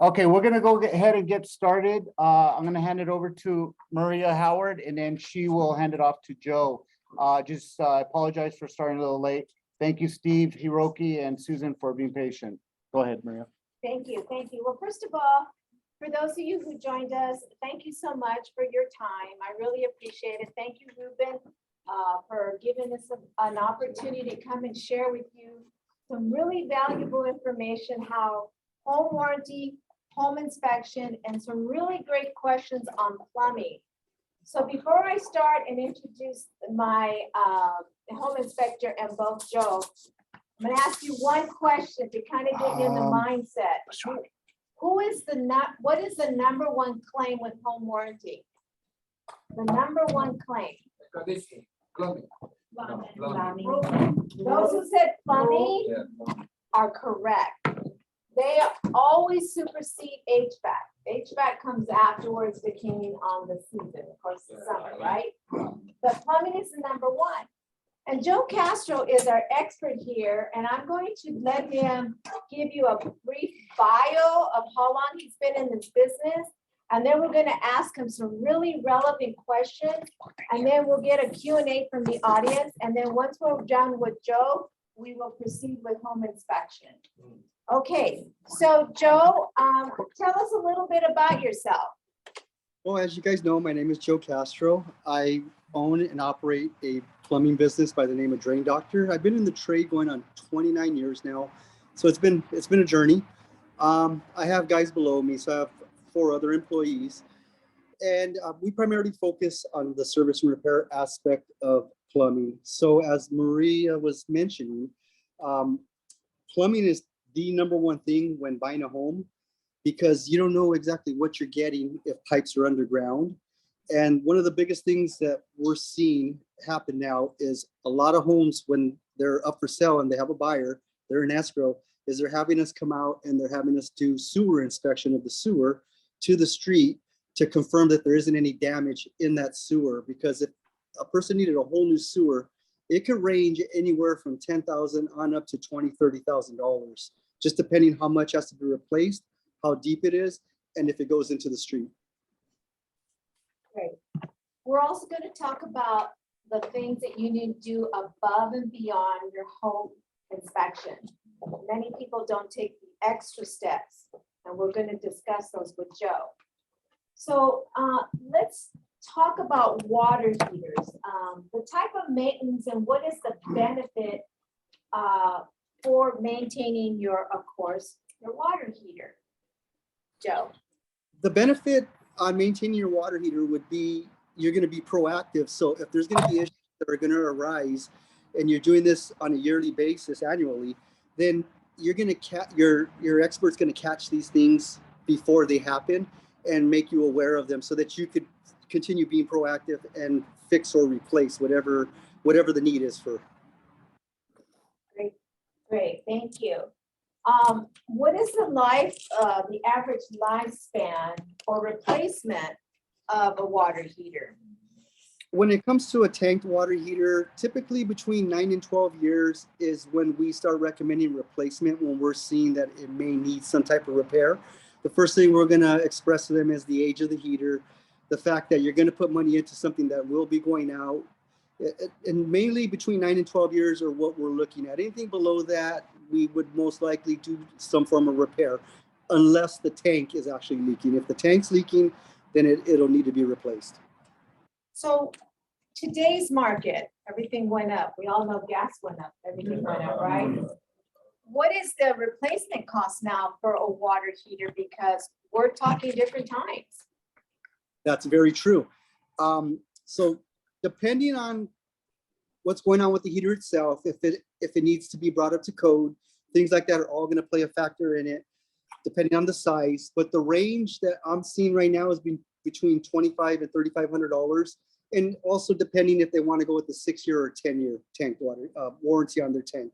Okay, we're gonna go ahead and get started. I'm gonna hand it over to Maria Howard, and then she will hand it off to Joe. Just apologize for starting a little late. Thank you, Steve, Hiroki, and Susan for being patient. Go ahead, Maria. Thank you. Thank you. Well, first of all, for those of you who joined us, thank you so much for your time. I really appreciate it. Thank you, Ruben, for giving us an opportunity to come and share with you some really valuable information, how home warranty, home inspection, and some really great questions on plumbing. So before I start and introduce my home inspector and both Joe, I'm gonna ask you one question to kind of get you in the mindset. What is the number one claim with home warranty? The number one claim. Plumbing. Those who said plumbing are correct. They always supersede HVAC. HVAC comes afterwards, depending on the season, of course, the summer, right? But plumbing is the number one. And Joe Castro is our expert here, and I'm going to let him give you a brief bio of how long he's been in this business. And then we're going to ask him some really relevant questions. And then we'll get a Q&A from the audience. And then once we're done with Joe, we will proceed with home inspection. Okay, so Joe, tell us a little bit about yourself. Well, as you guys know, my name is Joe Castro. I own and operate a plumbing business by the name of Drain Doctor. I've been in the trade going on 29 years now, so it's been a journey. I have guys below me, so I have 4 other employees, and we primarily focus on the service and repair aspect of plumbing. So as Maria was mentioning, plumbing is the number one thing when buying a home, because you don't know exactly what you're getting if pipes are underground. And one of the biggest things that we're seeing happen now is a lot of homes, when they're up for sale and they have a buyer, they're in escrow, is they're having us come out and they're having us do sewer inspection of the sewer to the street to confirm that there isn't any damage in that sewer. Because if a person needed a whole new sewer, it could range anywhere from $10,000 on up to $20,000, $30,000, just depending how much has to be replaced, how deep it is, and if it goes into the street. Great. We're also going to talk about the things that you need to do above and beyond your home inspection. Many people don't take the extra steps, and we're going to discuss those with Joe. So let's talk about water heaters, the type of maintenance and what is the benefit for maintaining your, of course, your water heater. Joe. The benefit on maintaining your water heater would be you're going to be proactive. So if there's going to be issues that are going to arise and you're doing this on a yearly basis annually, then you're going to your expert's going to catch these things before they happen and make you aware of them so that you could continue being proactive and fix or replace whatever the need is for. Great, thank you. What is the average lifespan or replacement of a water heater? When it comes to a tanked water heater, typically between 9 and 12 years is when we start recommending replacement, when we're seeing that it may need some type of repair. The first thing we're going to express to them is the age of the heater, the fact that you're going to put money into something that will be going out, and mainly between 9 and 12 years are what we're looking at. Anything below that, we would most likely do some form of repair, unless the tank is actually leaking. If the tank's leaking, then it'll need to be replaced. So today's market, everything went up. We all know gas went up, everything went up, right? What is the replacement cost now for a water heater? Because we're talking different times. That's very true. So depending on what's going on with the heater itself, if it needs to be brought up to code, things like that are all going to play a factor in it, depending on the size. But the range that I'm seeing right now is between $2,500 and $3,500, and also depending if they want to go with the 6-year or 10-year tank water warranty on their tank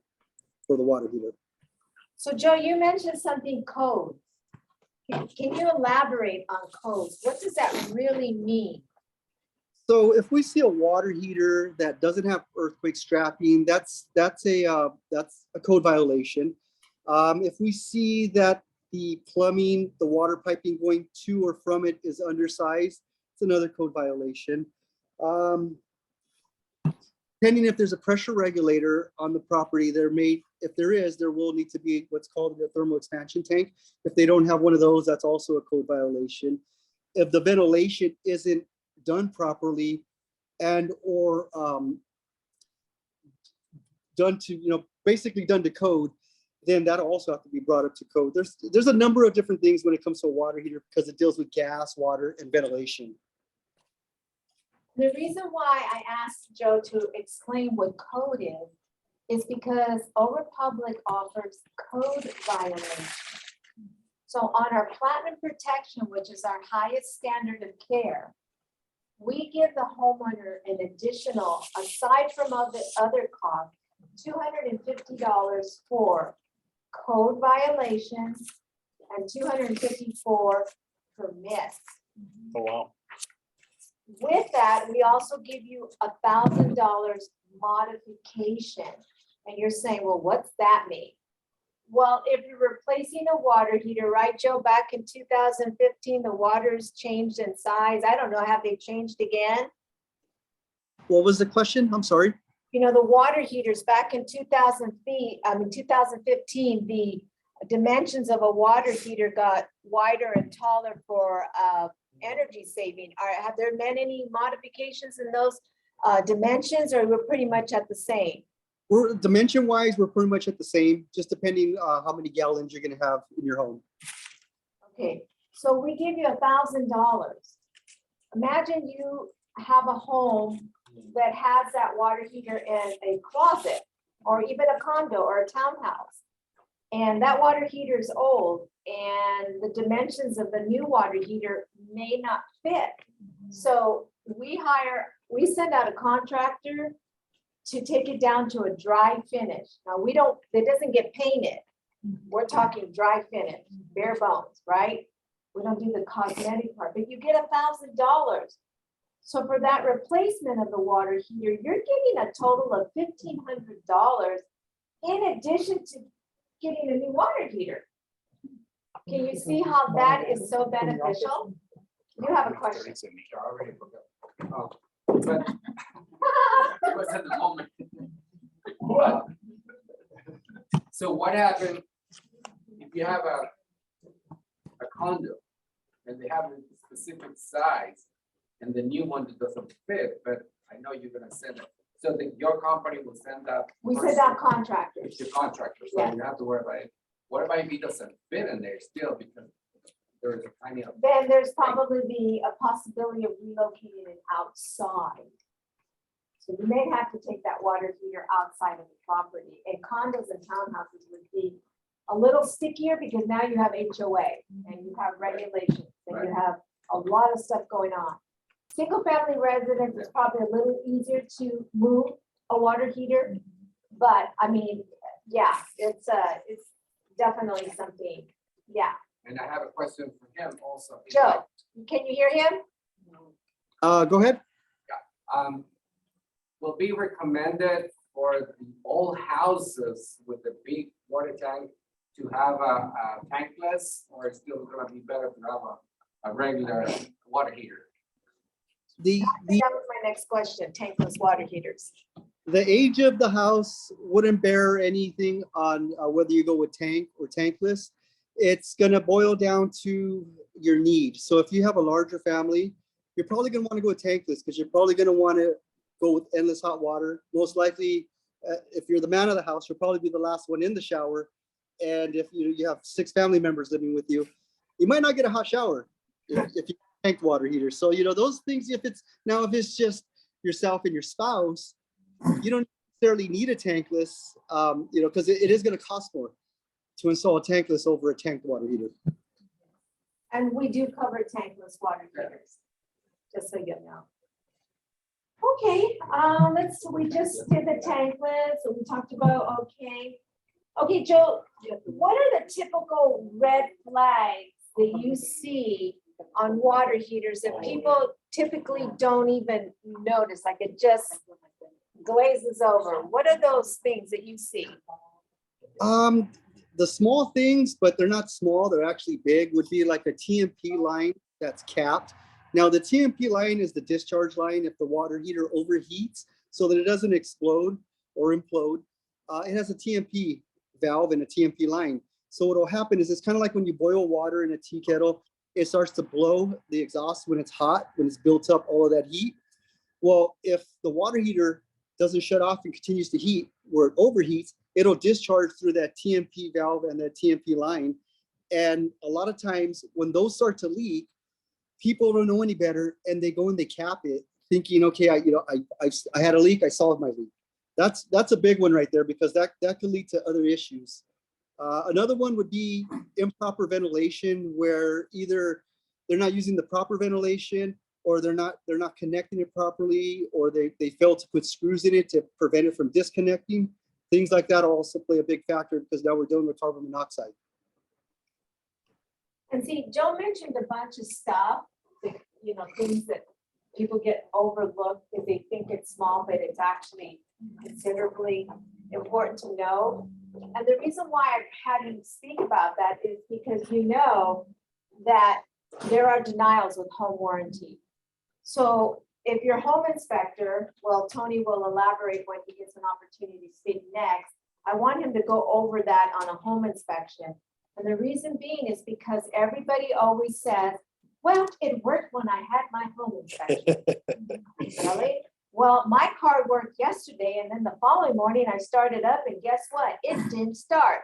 for the water heater. So Joe, you mentioned something codes. Can you elaborate on codes? What does that really mean? So if we see a water heater that doesn't have earthquake strapping, that's a code violation. If we see that the plumbing, the water piping going to or from it is undersized, it's another code violation. Depending if there's a pressure regulator on the property, if there is, there will need to be what's called a thermal expansion tank. If they don't have one of those, that's also a code violation. If the ventilation isn't done properly and or done to, basically done to code, then that'll also have to be brought up to code. There's a number of different things when it comes to a water heater because it deals with gas, water, and ventilation. The reason why I asked Joe to explain what code is because Old Republic offers code violations. So on our Platinum Protection, which is our highest standard of care, we give the homeowner an additional, aside from other costs, $250 for code violations and $250 for permits. Oh, wow. With that, we also give you $1,000 modification. And you're saying, well, what's that mean? Well, if you're replacing a water heater, right, Joe, back in 2015, the water's changed in size. I don't know, have they changed again? What was the question? I'm sorry. The water heaters back in 2015, the dimensions of a water heater got wider and taller for energy saving. Have there been any modifications in those dimensions, or we're pretty much at the same? We're dimension wise, we're pretty much at the same, just depending how many gallons you're going to have in your home. Okay, so we give you $1,000. Imagine you have a home that has that water heater in a closet, or even a condo or a townhouse. And that water heater is old, and the dimensions of the new water heater may not fit. So we send out a contractor to take it down to a dry finish. Now it doesn't get painted. We're talking dry finish, bare bones, right? We don't do the cosmetic part, but you get $1,000. So for that replacement of the water heater, you're getting a total of $1,500 in addition to getting a new water heater. Can you see how that is so beneficial? You have a question. But it was at the moment. So what happened if you have a condo and they have a specific size and the new one doesn't fit, but I know you're gonna send it. So that your company will send that. We send out contractors. It's your contractor, so Yeah. you don't have to worry about it. What about if it doesn't fit in there still because there is a tiny. Then there's probably a possibility of relocating it outside. So you may have to take that water heater outside of the property. And condos and townhouses would be a little stickier because now you have HOA and you have regulations and you have a lot of stuff going on. Single family residence is probably a little easier to move a water heater, but I mean, yeah, it's definitely something, yeah. And I have a question for him also. Joe, can you hear him? Go ahead. Will be recommended for the old houses with the big water tank to have a tankless, or it's still gonna be better to have a regular water heater? The That was my next question, tankless water heaters. age of the house wouldn't bear anything on whether you go with tank or tankless. It's gonna boil down to your need. So if you have a larger family, you're probably gonna want to go with tankless because you're probably gonna want to go with endless hot water. Most likely, if you're the man of the house, you'll probably be the last one in the shower. And if you have 6 family members living with you, you might not get a hot shower if you tank water heater. So those things. If it's just yourself and your spouse, you don't necessarily need a tankless, because it is going to cost more to install a tankless over a tanked water heater. And we do cover tankless water heaters, just so you know. Okay, we just did the tankless, so we talked about, okay, Joe, what are the typical red flags that you see on water heaters that people typically don't even notice, like it just glazes over? What are those things that you see? the small things, but they're not small, they're actually big, would be like a TMP line that's capped. Now, the TMP line is the discharge line if the water heater overheats so that it doesn't explode or implode. It has a TMP valve and a TMP line. So what will happen is it's kind of like when you boil water in a tea kettle, it starts to blow the exhaust when it's hot, when it's built up all of that heat. Well, if the water heater doesn't shut off and continues to heat where it overheats, it'll discharge through that TMP valve and that TMP line. And a lot of times when those start to leak, people don't know any better and they go and they cap it thinking, okay, I had a leak, I solved my leak. That's a big one right there because that could lead to other issues. Another one would be improper ventilation where either they're not using the proper ventilation or they're not connecting it properly, or they fail to put screws in it to prevent it from disconnecting. Things like that also play a big factor because now we're dealing with carbon monoxide. And see, Joe mentioned a bunch of stuff, things that people get overlooked if they think it's small, but it's actually considerably important to know. And the reason why I've had him speak about that is because you know that there are denials with home warranty. So if your home inspector, well, Tony will elaborate when he gets an opportunity to speak next. I want him to go over that on a home inspection. And the reason being is because everybody always says, well, it worked when I had my home inspection. Really? Well, my car worked yesterday and then the following morning I started up and guess what? It didn't start.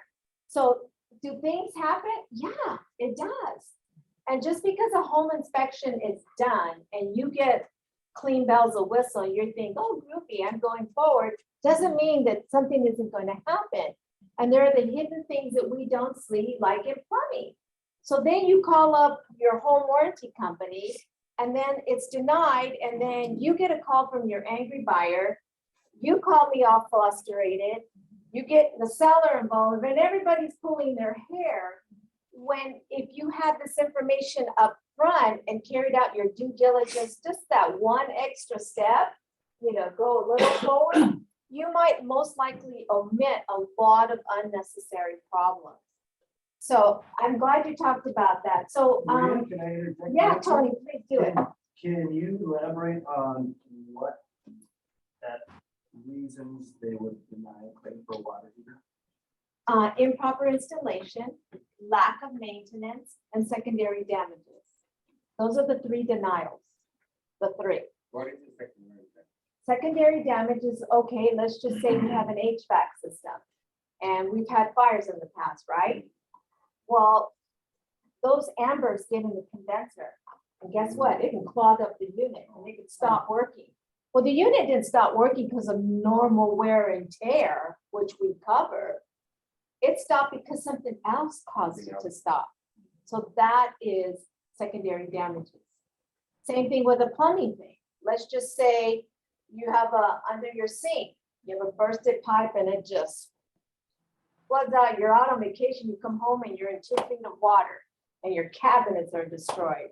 So do things happen? Yeah, it does. And just because a home inspection is done and you get clean bells of whistle, you think, oh, groupie, I'm going forward, doesn't mean that something isn't going to happen. And there are the hidden things that we don't see, like in plumbing. So then you call up your home warranty company and then it's denied. And then you get a call from your angry buyer. You call me all frustrated. You get the seller involved and everybody's pulling their hair. When if you had this information up front and carried out your due diligence, just that one extra step, go a little forward, you might most likely omit a lot of unnecessary problems. So I'm glad you talked about that. So, Maria, can I interject? yeah, real quick? Tony, please do it. Can you elaborate on what reasons they would deny a claim for water heater? Improper installation, lack of maintenance, and secondary damages. Those are the three denials, the three. What is the secondary effect? Secondary damages, okay, let's just say you have an HVAC system and we've had fires in the past, right? Well, those ambers get in the condenser and guess what? It can clog up the unit and it can stop working. Well, the unit didn't stop working because of normal wear and tear, which we cover. It stopped because something else caused it to stop. So that is secondary damages. Same thing with a plumbing thing. Let's just say you have under your sink, you have a bursted pipe and it just floods out. You're out on vacation, you come home and you're in 2 feet of water and your cabinets are destroyed.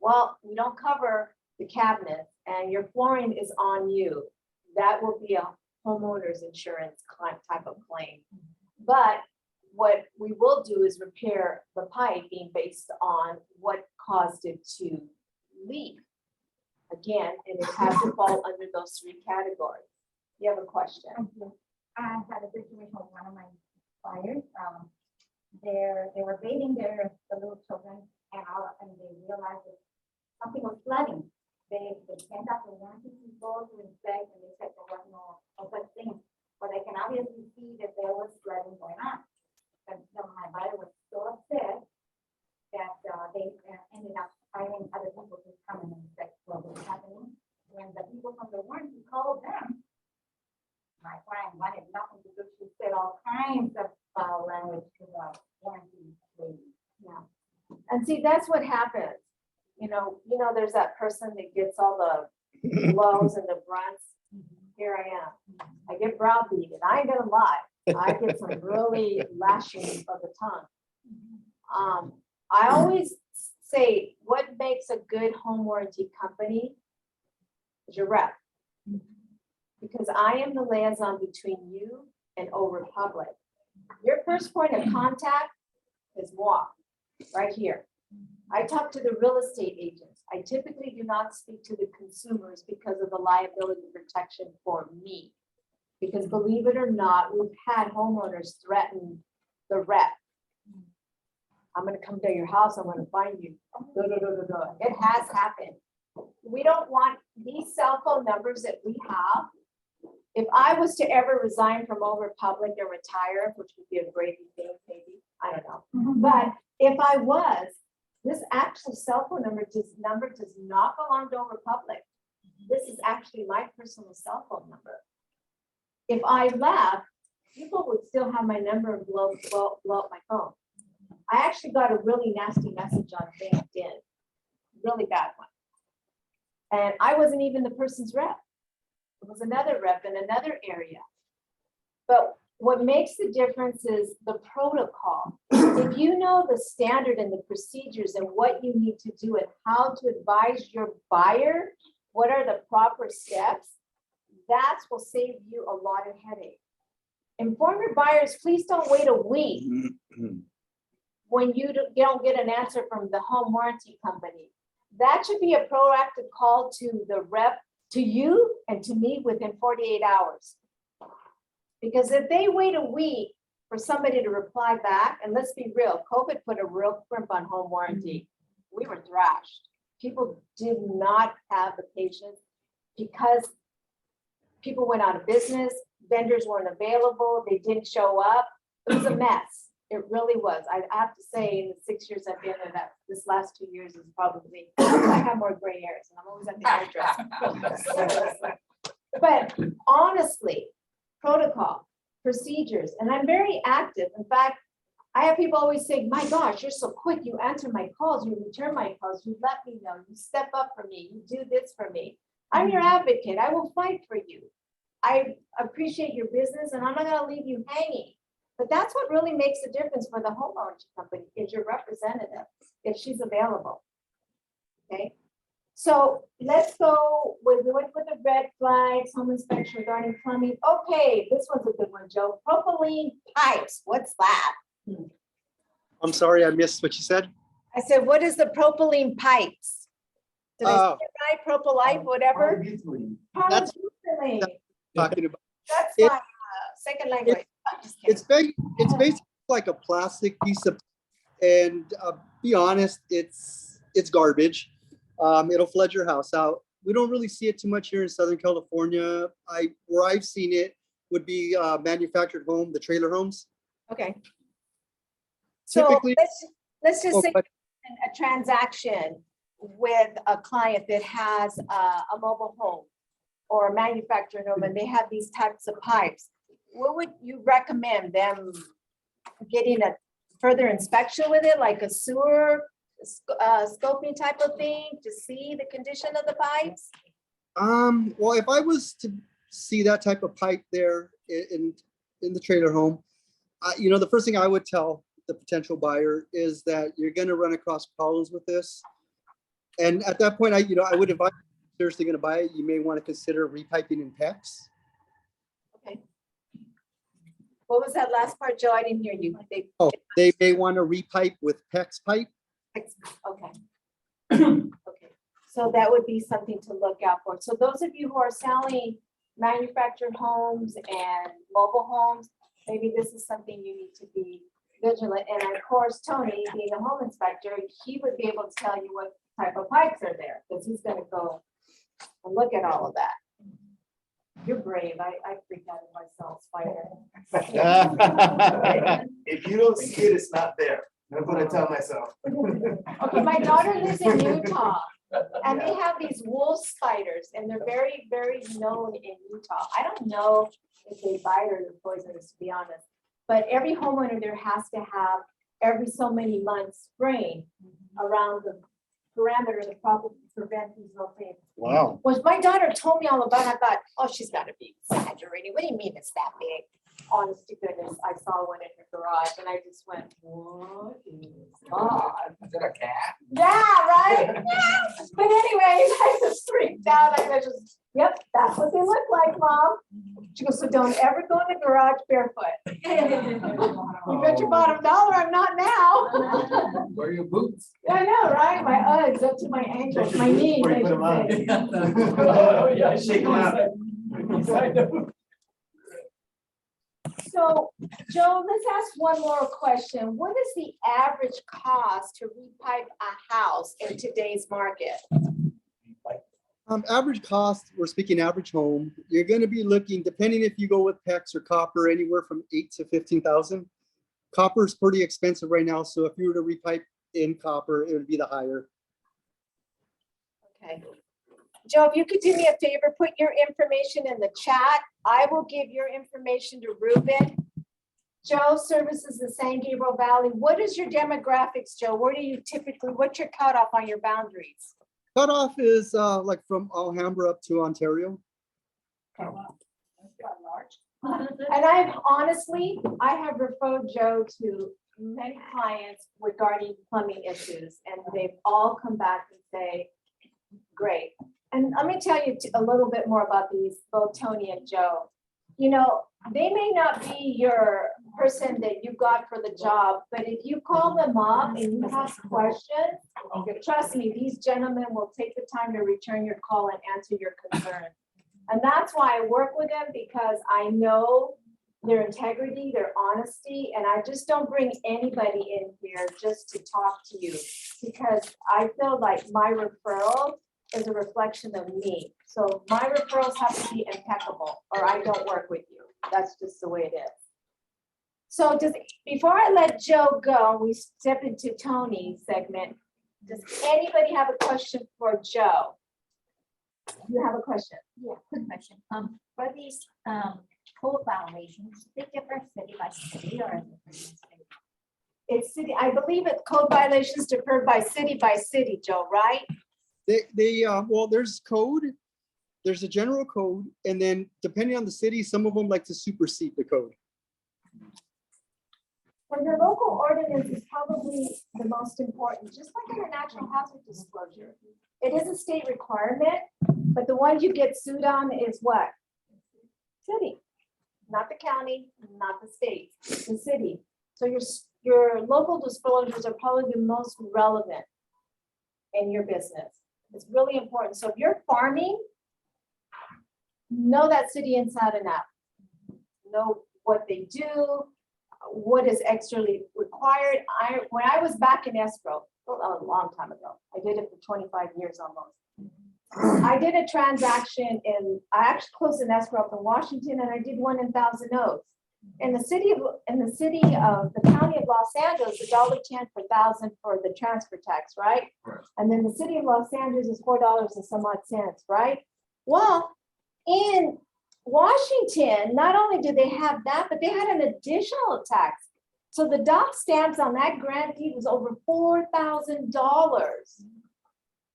Well, we don't cover the cabinet and your flooring is on you. That will be a homeowner's insurance type of claim. But what we will do is repair the piping based on what caused it to leak. Again, and it has to fall under those three categories. You have a question? I had a situation with one of my buyers. They were bathing the little children and they realized that something was flooding. They sent out the warranty people to inspect and they said there was no such thing. But I can obviously see that there was flooding going on. And so my buyer was so upset that they ended up hiring other people to come and inspect what was happening. When the people from the warranty called them, my client wanted nothing to do. She said all kinds of foul language to the warranty lady. Yeah. And see, that's what happens. There's that person that gets all the blows and the grunts. Here I am. I get browbeaten. I ain't gonna lie. I get some really lashing of the tongue. I always say what makes a good home warranty company is your rep. Because I am the liaison between you and Old Republic. Your first point of contact is moi, right here. I talk to the real estate agents. I typically do not speak to the consumers because of the liability protection for me. Because believe it or not, we've had homeowners threaten the rep. I'm gonna come to your house, I'm gonna find you. Duh, duh, duh, duh, duh. It has happened. We don't want these cell phone numbers that we have. If I was to ever resign from Old Republic and retire, which would be a great thing, maybe, I don't know. But if I was, this actual cell phone number does not belong to Old Republic. This is actually my personal cell phone number. If I left, people would still have my number and blow up my phone. I actually got a really nasty message on LinkedIn, really bad one. And I wasn't even the person's rep. It was another rep in another area. But what makes the difference is the protocol. If you know the standard and the procedures and what you need to do and how to advise your buyer, what are the proper steps, that will save you a lot of headache. Inform your buyers, please don't wait a week when you don't get an answer from the home warranty company. That should be a proactive call to the rep, to you and to me within 48 hours. Because if they wait a week for somebody to reply back, and let's be real, COVID put a real crimp on home warranty. We were thrashed. People did not have the patience because people went out of business, vendors weren't available, they didn't show up. It was a mess. It really was. I have to say, in the 6 years I've been in that, this last 2 years is probably, I have more gray hairs and I'm always at the hairdresser. But honestly, protocol, procedures, and I'm very active. In fact, I have people always say, my gosh, you're so quick. You answer my calls, you return my calls, you let me know, you step up for me, you do this for me. I'm your advocate. I will fight for you. I appreciate your business and I'm not gonna leave you hanging. But that's what really makes a difference for the homeowner company is your representative, if she's available. Okay, so let's go with the red flags, home inspection regarding plumbing. Okay, this one's a good one, Joe. Propylene pipes, what's that? I'm sorry, I missed what you said. I said, what is the propylene pipes? Did I Oh. say it right? Propylite, whatever? That's- Polyethylene. Talking about, That's It- my second language. I'm just kidding. it's basically like a plastic piece of, and be honest, it's garbage. It'll flood your house out. We don't really see it too much here in Southern California. Where I've seen it would be manufactured home, the trailer homes. Okay. So Typically- let's just Oh, say but- a transaction with a client that has a mobile home or a manufacturing home and they have these types of pipes. What would you recommend them getting a further inspection with it, like a sewer scoping type of thing to see the condition of the pipes? Well, if I was to see that type of pipe there in the trailer home, the first thing I would tell the potential buyer is that you're going to run across problems with this. And at that point, I would advise, if you're seriously going to buy it, you may want to consider repiping in PEX. Okay. What was that last part, Joe? I didn't hear you. They may want to repipe with PEX pipe. Okay. Okay, so that would be something to look out for. So those of you who are selling manufactured homes and mobile homes, maybe this is something you need to be vigilant. And of course, Tony, being a home inspector, he would be able to tell you what type of pipes are there, because he's gonna go and look at all of that. You're brave. I freaked out of myself, spider. If you don't see it, it's not there. That's what I tell myself. Okay, my daughter lives in Utah, and they have these wool spiders, and they're very, very known in Utah. I don't know if they bite or they're poisonous, to be honest. But every homeowner there has to have every so many months spraying around the parameter to probably prevent these little things. Wow. Was my daughter told me all about it, I thought, oh, she's gotta be exaggerating. What do you mean it's that big? Honest to goodness, I saw one in her garage and I just went, what is that? Is it a cat? Yeah, right? Yes. But anyways, I just freaked out. I just, yep, that's what they look like, Mom. She goes, so don't ever go in the garage barefoot. You bet your bottom dollar I'm not now. Wear your boots. I know, right? My Uggs up to my ankles, my knees. Before I you put 'em on. should say. Oh, yeah, shake 'em out. So, Joe, let's ask one more question. What is the average cost to repipe a house in today's market? Average cost, we're speaking average home, you're gonna be looking, depending if you go with PEX or copper, anywhere from 8 to 15,000. Copper is pretty expensive right now, so if you were to repipe in copper, it would be the higher. Okay. Joe, if you could do me a favor, put your information in the chat. I will give your information to Ruben. Joe services the San Gabriel Valley. What is your demographics, Joe? Where do you typically, what's your cutoff on your boundaries? Cutoff is like from Alhambra up to Ontario. And I've honestly, I have referred Joe to many clients regarding plumbing issues, and they've all come back and say, great. And let me tell you a little bit more about these, both Tony and Joe. You know, they may not be your person that you got for the job, but if you call them up and you have questions, trust me, these gentlemen will take the time to return your call and answer your concern. And that's why I work with them, because I know their integrity, their honesty, and I just don't bring anybody in here just to talk to you, because I feel like my referral is a reflection of me. So my referrals have to be impeccable, or I don't work with you. That's just the way it is. So before I let Joe go, we step into Tony's segment. Does anybody have a question for Joe? You have a question? Yeah, quick question. For these code violations, they differ city by city or? is it for the state? It's city, I believe it's code violations deferred by city, Joe, right? Well, there's code, there's a general code, and then depending on the city, some of them like to supersede the code. Well, your local ordinance is probably the most important, just like in a natural hazard disclosure. It is a state requirement, but the one you get sued on is what? City, not the county, not the state, the city. So your local disclosures are probably the most relevant in your business. It's really important. So if you're farming, know that city inside and out. Know what they do, what is extrally required. When I was back in escrow, a long time ago, I did it for 25 years almost. I did a transaction I actually closed an escrow up in Washington, and I did one in Thousand Oaks. In the county of Los Angeles, $1.10 per thousand for the transfer tax, right? And then the city of Los Angeles is $4 and some odd cents, right? Well, in Washington, not only did they have that, but they had an additional tax. So the dock stamps on that grant deed was over $4,000.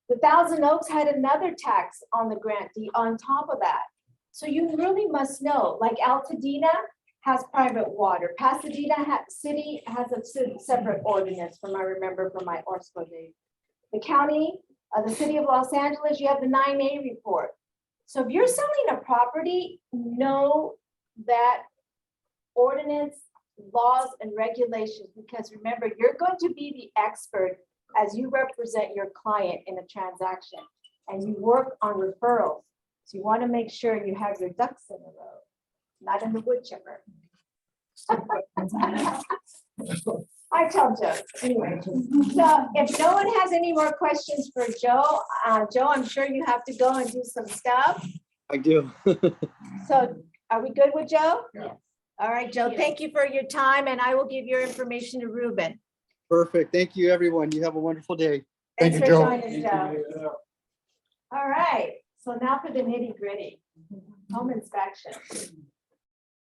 The Thousand Oaks had another tax on the grant deed on top of that. So you really must know, like Altadena has private water. Pasadena city has a separate ordinance from, I remember from my ORSCO days. The county, the city of Los Angeles, you have the 9A report. So if you're selling a property, know that ordinance, laws, and regulations, because remember, you're going to be the expert as you represent your client in a transaction, and you work on referrals. So you want to make sure you have your ducks in a row, not in the wood chipper. I tell jokes anyway. So if no one has any more questions for Joe, Joe, I'm sure you have to go and do some stuff. I do. So are we good with Joe? Yeah. All right, Joe, thank you for your time, and I will give your information to Ruben. Perfect. Thank you, everyone. You have a wonderful day. Thank Thanks you, for Joe. joining us, Joe. All right, so now for the nitty gritty, home inspection.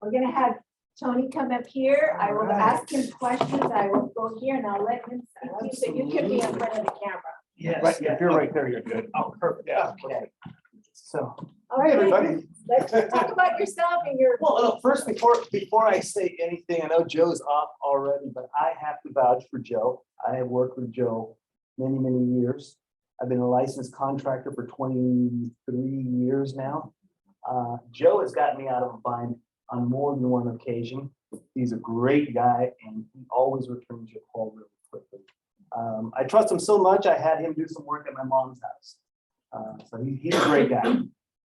We're gonna have Tony come up here. I will ask him questions. I will go here and I'll let him speak to you, so you can be in front of the camera. Yes. Right, if you're right there, you're good. Oh, perfect. Yeah, okay. So, All hey, right, everybody. let's talk about yourself and your. Well, first, before I say anything, I know Joe's off already, but I have to vouch for Joe. I have worked with Joe many, many years. I've been a licensed contractor for 23 years now. Joe has gotten me out of a bind on more than one occasion. He's a great guy and he always returns your call really quickly. I trust him so much, I had him do some work at my mom's house. So he's a great guy.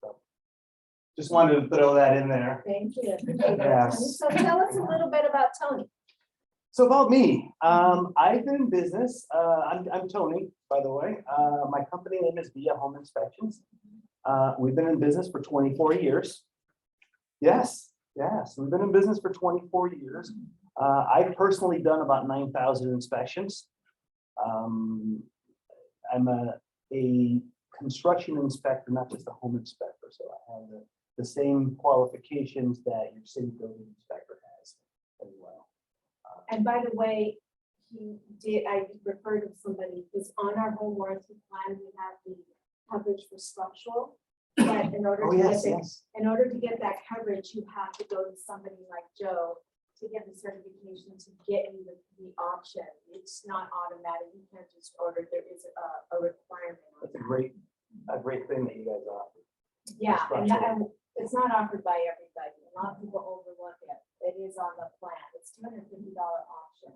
So, just wanted to throw that in there. Thank you. Yes. So tell us a little bit about Tony. So about me, I've been in business. I'm Tony, by the way. My company name is Via Home Inspections. We've been in business for 24 years. Yes, we've been in business for 24 years. I've personally done about 9,000 inspections. I'm a construction inspector, not just a home inspector. So I have the same qualifications that your city building inspector has as well. And by the way, I referred to somebody who's on our home warranty plan, we have the coverage for structural. But in order Oh, to yes, get yes. in order to get that coverage, you have to go to somebody like Joe to get the certification to get you the option. It's not automatic. You can't just order. There is a requirement. on That's that. a great thing that you guys offer. Yeah, and structural. it's not offered by everybody. A lot of people overlook it. It is on the plan. It's $250 option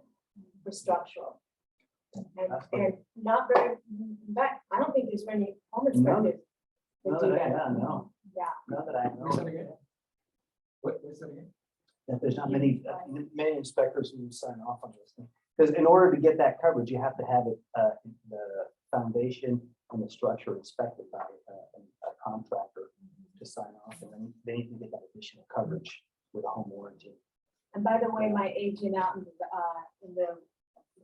for structural. That's And not very, but I don't think there's many home inspectors No, that do that I that. know. Yeah. Not that I What's that know. again? What's that again? That there's not many inspectors who sign off on this thing. Because in order to get that coverage, you have to have it, the foundation and the structure inspected by a contractor to sign off, and then you can get that additional coverage with a home warranty. And by the way, my agent out in the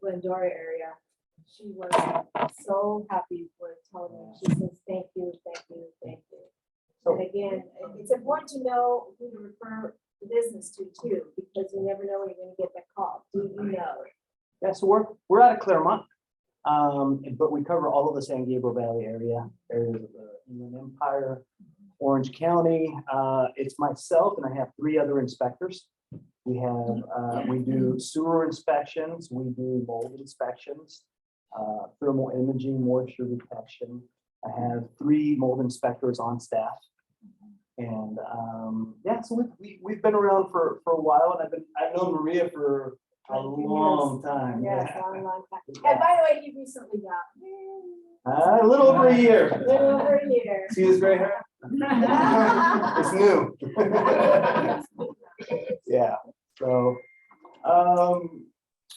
Glendora area, she was so happy with Tony. She says, thank you, thank you, thank you. And again, it's important to know who to refer the business to too, because you never know when you're gonna get that call. Do you know? Yeah, so we're out of Claremont, but we cover all of the San Gabriel Valley areas of the Inland Empire, Orange County. It's myself and I have 3 other inspectors. We have, we do sewer inspections, we do mold inspections, thermal imaging, moisture detection. I have 3 mold inspectors on staff. And yeah, so we've been around for a while, and I've known Maria for a long time. Yes, Yeah. long, long time. And by the way, he recently got A little over a year. a little over a year. See this gray hair? It's new. Yeah, so,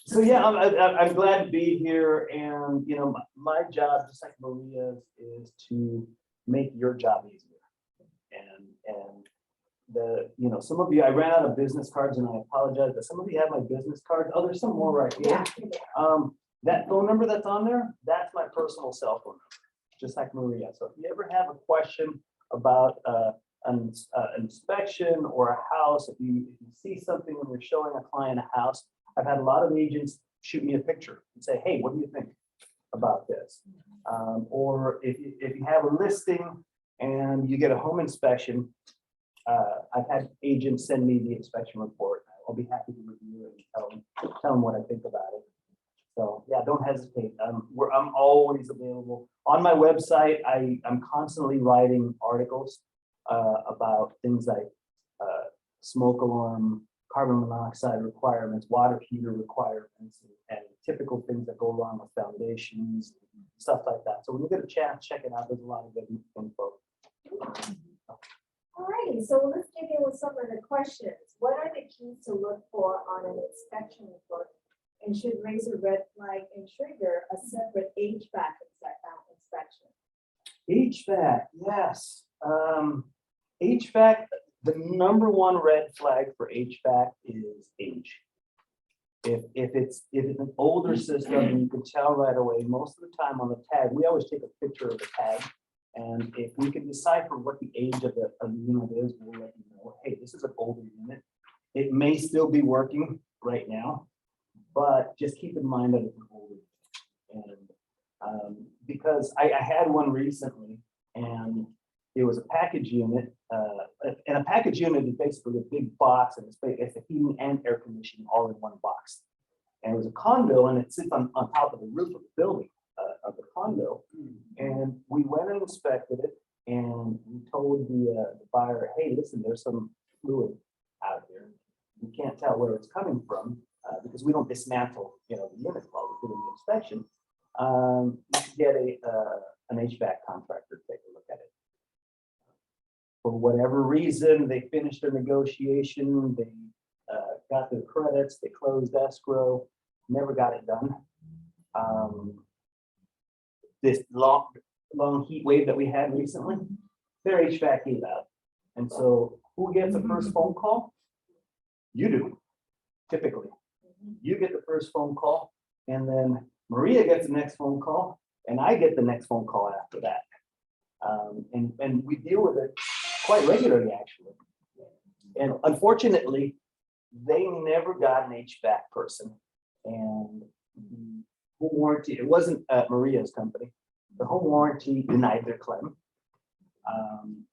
so yeah, I'm glad to be here, and, you know, my job, just like Maria's, is to make your job easier. And you know, some of you, I ran out of business cards, and I apologize, but some of you have my business cards. Oh, there's some more right here. Yeah. That phone number that's on there, that's my personal cell phone number, just like Maria. So if you ever have a question about an inspection or a house, if you see something when you're showing a client a house, I've had a lot of agents shoot me a picture and say, hey, what do you think about this? Or if you have a listing and you get a home inspection, I've had agents send me the inspection report. I'll be happy to review it and tell them what I think about it. So yeah, don't hesitate. I'm always available. On my website, I'm constantly writing articles about things like smoke alarm, carbon monoxide requirements, water heater requirements, and typical things that go wrong with foundations, stuff like that. So when you get a chance, check it out. There's a lot of good info. Alrighty, so let's get in with some of the questions. What are the keys to look for on an inspection report? And should raise a red flag and trigger a separate HVAC inspection? HVAC, yes. HVAC, the #1 red flag for HVAC is age. If it's an older system, you can tell right away. Most of the time on the tag, we always take a picture of the tag. And if we can decipher what the age of the unit is, we'll let you know, hey, this is an older unit. It may still be working right now, but just keep in mind that it's an older unit. And because I had one recently, and it was a package unit, and a package unit is basically a big box, and it's a heating and air conditioning all in one box. And it was a condo, and it sits on top of the roof of the building of the condo. And we went and inspected it, And we told the buyer, hey, listen, there's some fluid out here. We can't tell where it's coming from because we don't dismantle, the unit while we're doing the inspection. You should get an HVAC contractor to take a look at it. For whatever reason, they finished their negotiation, they got their credits, they closed escrow, never got it done. This long heat wave that we had recently, their HVAC gave out. And so who gets the first phone call? You do, typically. You get the first phone call, and then Maria gets the next phone call, and I get the next phone call after that. And we deal with it quite regularly, actually. And unfortunately, they never got an HVAC person. And the home warranty, it wasn't Maria's company. The home warranty denied their claim.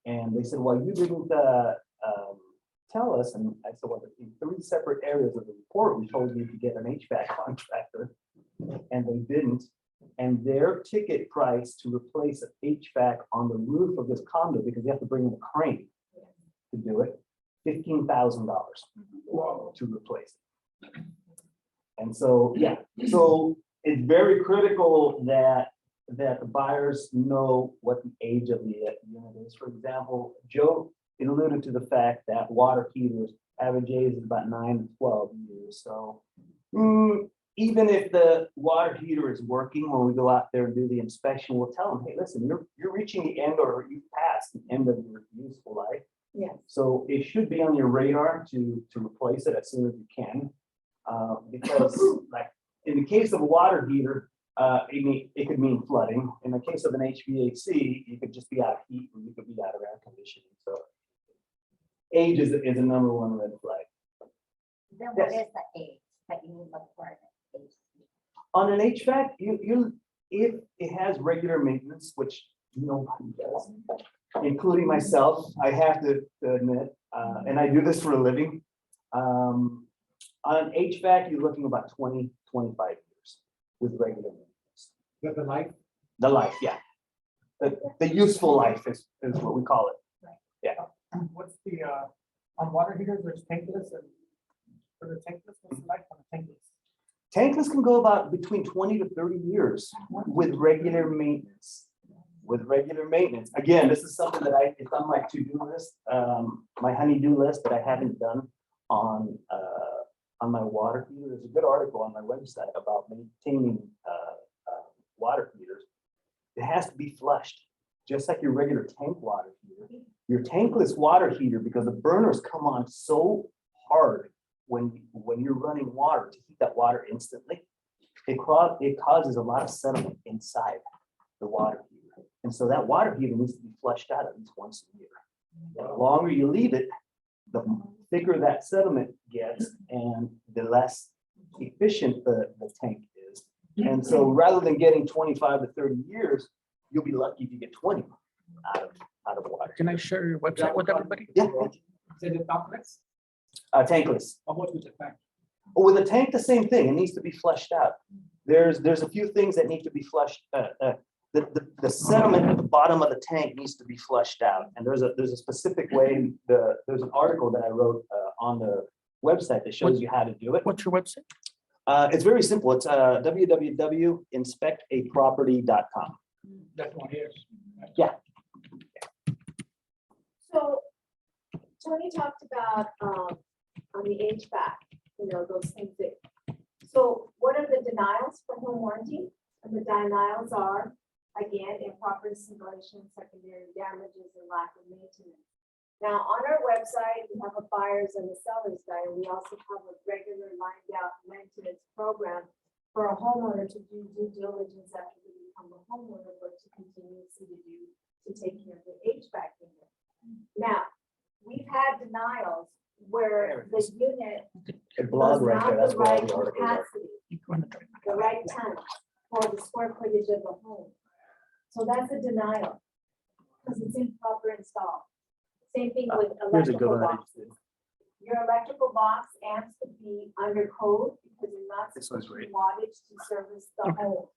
And they said, well, you didn't tell us. And I said, well, in 3 separate areas of the report, we told you to get an HVAC contractor, and they didn't. And their ticket price to replace an HVAC on the roof of this condo, because you have to bring in a crane to do it, $15,000 to replace it. And so, yeah, so it's very critical that the buyers know what the age of the unit is. For example, Joe alluded to the fact that water heaters average age is about 9 to 12 years. So even if the water heater is working, when we go out there and do the inspection, we'll tell them, hey, listen, you're reaching the end, or you've passed the end of your useful life. Yes. So it should be on your radar to replace it as soon as you can. Because like in the case of a water heater, it could mean flooding. In the case of an HVAC, you could just be out of heat, or you could be out of air conditioning. So age is a #1 red flag. Then what Yes. is the age that you look for? The age? On an HVAC, if it has regular maintenance, which nobody does, including myself, I have to admit, and I do this for a living. On an HVAC, you're looking about 20, 25 years with regular maintenance. But the light, The life, yeah. The useful life is what we call it. What's the, on water heaters, there's tankless, and for the tankless, what's the life on a tankless? Tankless can go about between 20 to 30 years with regular maintenance. Again, this is something that it's on my to-do list, my honey-do list that I haven't done on my water heater. There's a good article on my website about maintaining water heaters. It has to be flushed, just like your regular tank water heater. Your tankless water heater, because the burners come on so hard when you're running water to heat that water instantly, it causes a lot of sediment inside the water heater. And so that water heater needs to be flushed out at least once a year. And the longer you leave it, the thicker that sediment gets and the less efficient the tank is. And so rather than getting 25 to 30 years, you'll be lucky if you get 20 out of water. Can I share your website with everybody? Yeah, Is it a complex? tankless. How much with the tank? With a tank, the same thing. It needs to be flushed out. There's a few things that need to be flushed. The sediment at the bottom of the tank needs to be flushed out. And there's a specific way. There's an article that I wrote on the website that shows you how to do it. What's your website? It's very simple. It's www.inspectaproperty.com. That one here. So Tony talked about on the HVAC, those things that, so what are the denials for home warranty? And the denials are, again, improper installation, secondary damages, and lack of maintenance. Now, on our website, we have a buyer's and a seller's guide, and we also have a regular lined out maintenance program for a homeowner to do due diligence after they become a homeowner, but to continuously to take care of the HVAC unit. Now, we've had denials where the unit A blog was right there. not That's the where all right the articles are. capacity, the right tank for the square footage of the home. So that's a denial, because it's improper installed. Same thing with Here's a good electrical one. boxes. Your electrical box amps could be under code because you're not This one's supposed to great. wattage to service the home.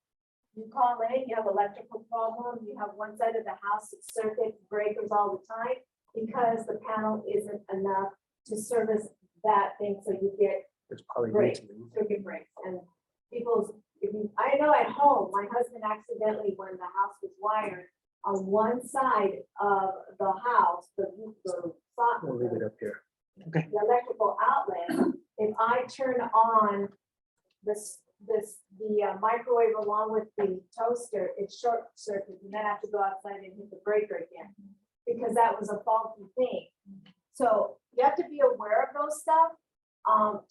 You call in, you have electrical problem, you have one side of the house that's circuit breakers all the time because the panel isn't enough to service that thing, so you get It's probably breaks, circuit breaks, and people's, I know at home, my husband accidentally, when the house was wired, on one side of the house, We'll leave it up here. the electrical outlet, if I turn on the microwave along with the toaster, it short circuits, and then I have to go outside and hit the breaker again, because that was a faulty thing. So you have to be aware of those stuff.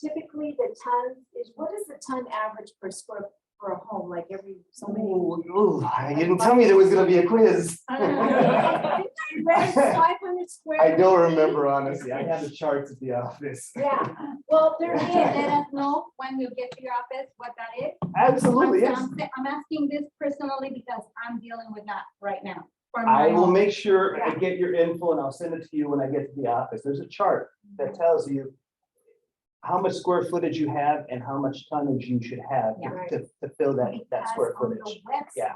Typically the ton is, what is the ton average per square for a home, like every so many? You didn't tell me there was gonna be a quiz. I don't know. 500 square. I don't feet. remember, honestly. I have the charts at the office. Yeah, well, there Can you is. let us know when you get to your office what that is? Absolutely, yes. I'm asking this personally because I'm dealing with that right now. for I my will home. make sure I get your info and I'll send it to you when I get to the office. There's a chart that tells you how much square footage you have and how much tonnage you should have Yeah. to fill that Because square on the footage. website, Yeah.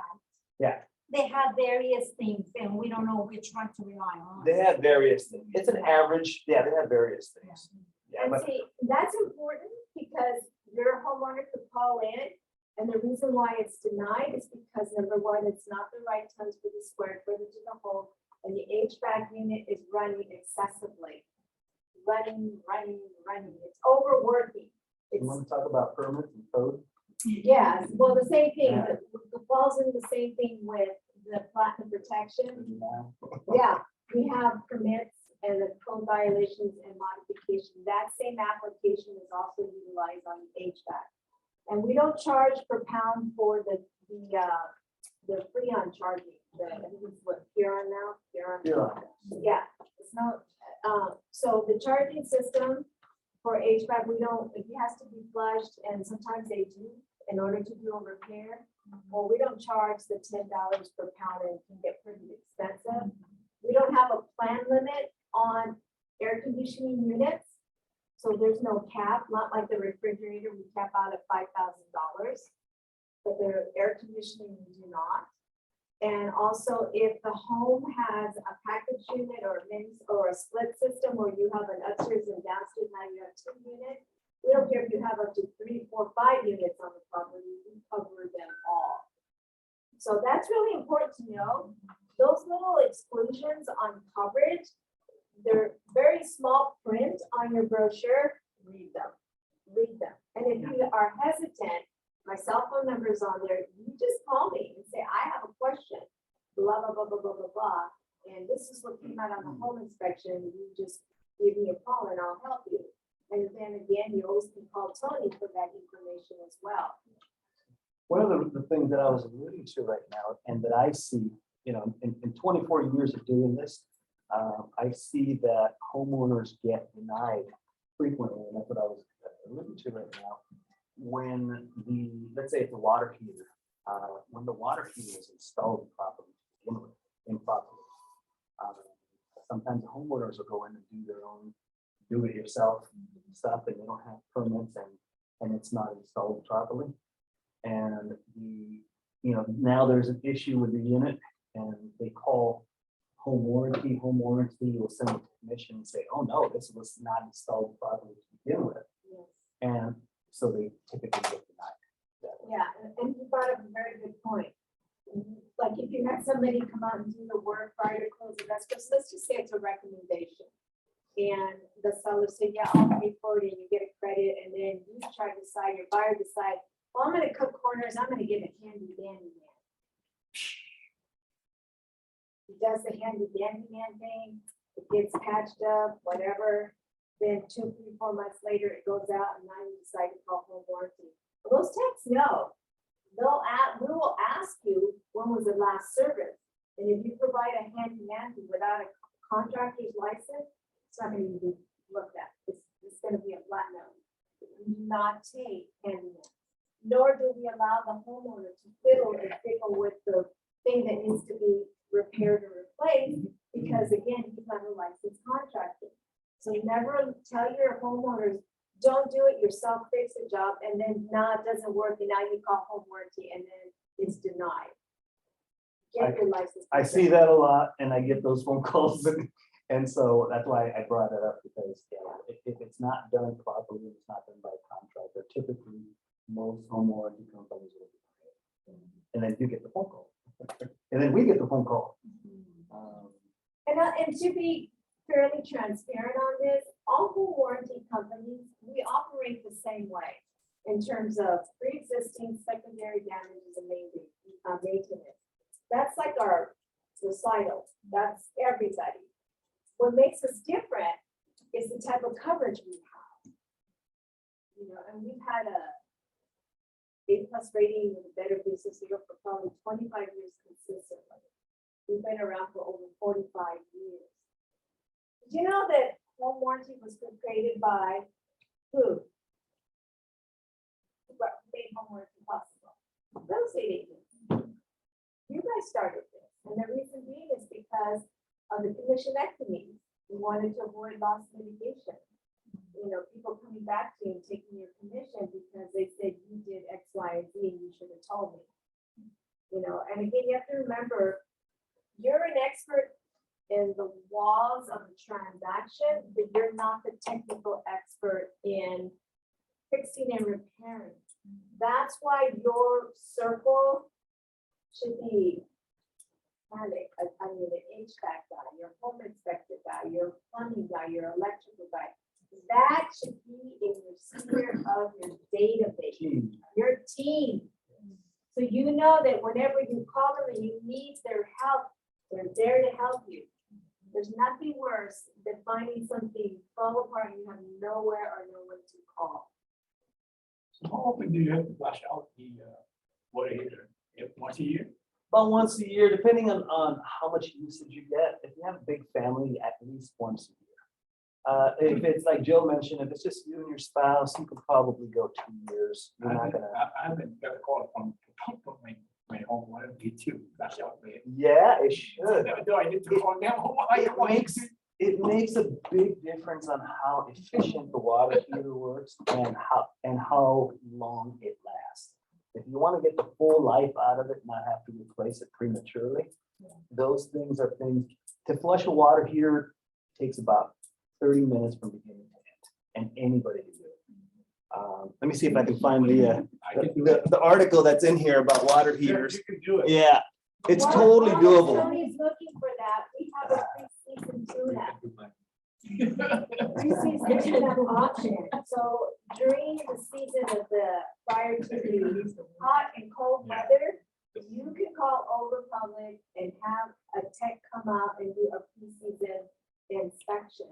Yeah. They have various things and we don't know which one to rely on. They have various things. It's an average, yeah, they have various things. Yeah, And but see, that's important because your homeowner could call in, and the reason why it's denied is because number one, it's not the right tons for the square footage of the home, and the HVAC unit is running excessively. Running, it's overworking. you It's, want to talk about permits and code? yes, well, the same thing, Yeah. it falls in the same thing with the platinum protection. Yeah, we have permits and the code violations and modification. That same application is also utilized on the HVAC. And we don't charge per pound for the Freon charging, I think it's what, Huron now? Huron. Yeah, it's not, so the charging system for HVAC, we don't, it has to be flushed, and sometimes they do in order to do a repair. Well, we don't charge the $10 per pound, and it can get pretty expensive. We don't have a plan limit on air conditioning units. So there's no cap, not like the refrigerator, we cap out at $5,000. But the air conditioning, we do not. And also, if the home has a package unit or a split system where you have an upstairs and downstairs, now you have 2 units. We don't care if you have up to 3, 4, 5 units on the property, we cover them all. So that's really important to know. Those little exclusions on coverage, they're very small print on your brochure, read them. And if you are hesitant, my cell phone number is on there, you just call me and say, I have a question, blah, blah, blah, blah, blah, blah, blah. And this is what came out on the home inspection, you just give me a call and I'll help you. And then again, you always can call Tony for that information as well. One of the things that I was alluding to right now, and that I see, in 24 years of doing this, I see that homeowners get denied frequently, and that's what I was alluding to right now. When let's say it's a water heater, when the water heater is installed properly, improperly, sometimes homeowners will go in and do their own do-it-yourself stuff, and they don't have permits, and it's not installed properly. And now there's an issue with the unit, and they call home warranty will send a technician and say, oh no, this was not installed properly to begin with. Yes. And so they typically get denied. Yeah, and you brought up a very good point. Like if you had somebody come out and do the work prior to close of escrow, so let's just say it's a recommendation. And the seller said, yeah, I'll pay for it, and you get a credit, and then you try to decide, your buyer decide, well, I'm gonna cut corners, I'm gonna get a handy dandy man. He does the handy dandy man thing, it gets patched up, whatever. Then 2, 3, 4 months later, it goes out, and now you decide to call home warranty. Well, those techs know. We will ask you, when was the last service? And if you provide a handyman without a contractor's license, it's not gonna be looked at. It's gonna be a flat no. We do not take handyman. Nor do we allow the homeowner to fiddle with the thing that needs to be repaired or replaced, because again, he's not a licensed contractor. So never tell your homeowners, don't do it yourself, fix the job, and then, nah, it doesn't work, and now you call home warranty, and then is denied. Get your license. I see that a lot and I get those phone calls and so that's why I brought it up because if it's not done properly, it's not done by contractor, typically most home warranty companies will. And then you get the phone call. And then we get the phone call. And to be fairly transparent on this, all home warranty companies, we operate the same way in terms of pre-existing secondary damages and maintenance. That's like our recital. That's everybody. What makes us different is the type of coverage we have. You know, and we've had a A+ rating with Better Business Bureau for probably 25 years consistently. We've been around for over 45 years. Did you know that home warranty was created by who? Who made home warranty possible? Real estate agents. You guys started this, and the reason being is because of the commissionectomy. We wanted to avoid loss litigation. You know, people coming back to you and taking your commission because they said you did X, Y, and Z, and you should have told me. You know, and again, you have to remember, you're an expert in the walls of the transaction, but you're not the technical expert in fixing and repairing. That's why your circle should be, I mean, an HVAC guy, your home inspector guy, your plumbing guy, your electrical guy. That should be in your sphere of your database, your team. So you know that whenever you call them and you need their help, they're there to help you. There's nothing worse than finding something fall apart and you have nowhere or no one to call. So how often do you have to flush out the water heater? Once a year? About once a year, depending on how much usage you get. If you have a big family, at least once a year. If it's like Jill mentioned, if it's just you and your spouse, you could probably go 2 years. You're not gonna. I haven't got a call from my home warranty too. Flush out the. Yeah, it should. Do I need to call them? It makes a big difference on how efficient the water heater works and how long it lasts. If you want to get the full life out of it, not have to replace it prematurely, those things are things. To flush a water heater takes about 30 minutes from beginning to end, and anybody can do it. Let me see if I can find the article that's in here about water heaters. You can do it. Yeah, it's While- totally while doable. Tony's looking for that, we have a pre-season tune-up. Pre-season tune-up option. So during the season of the prior to the hot and cold weather, you can call Old Republic and have a tech come out and do a pre-season inspection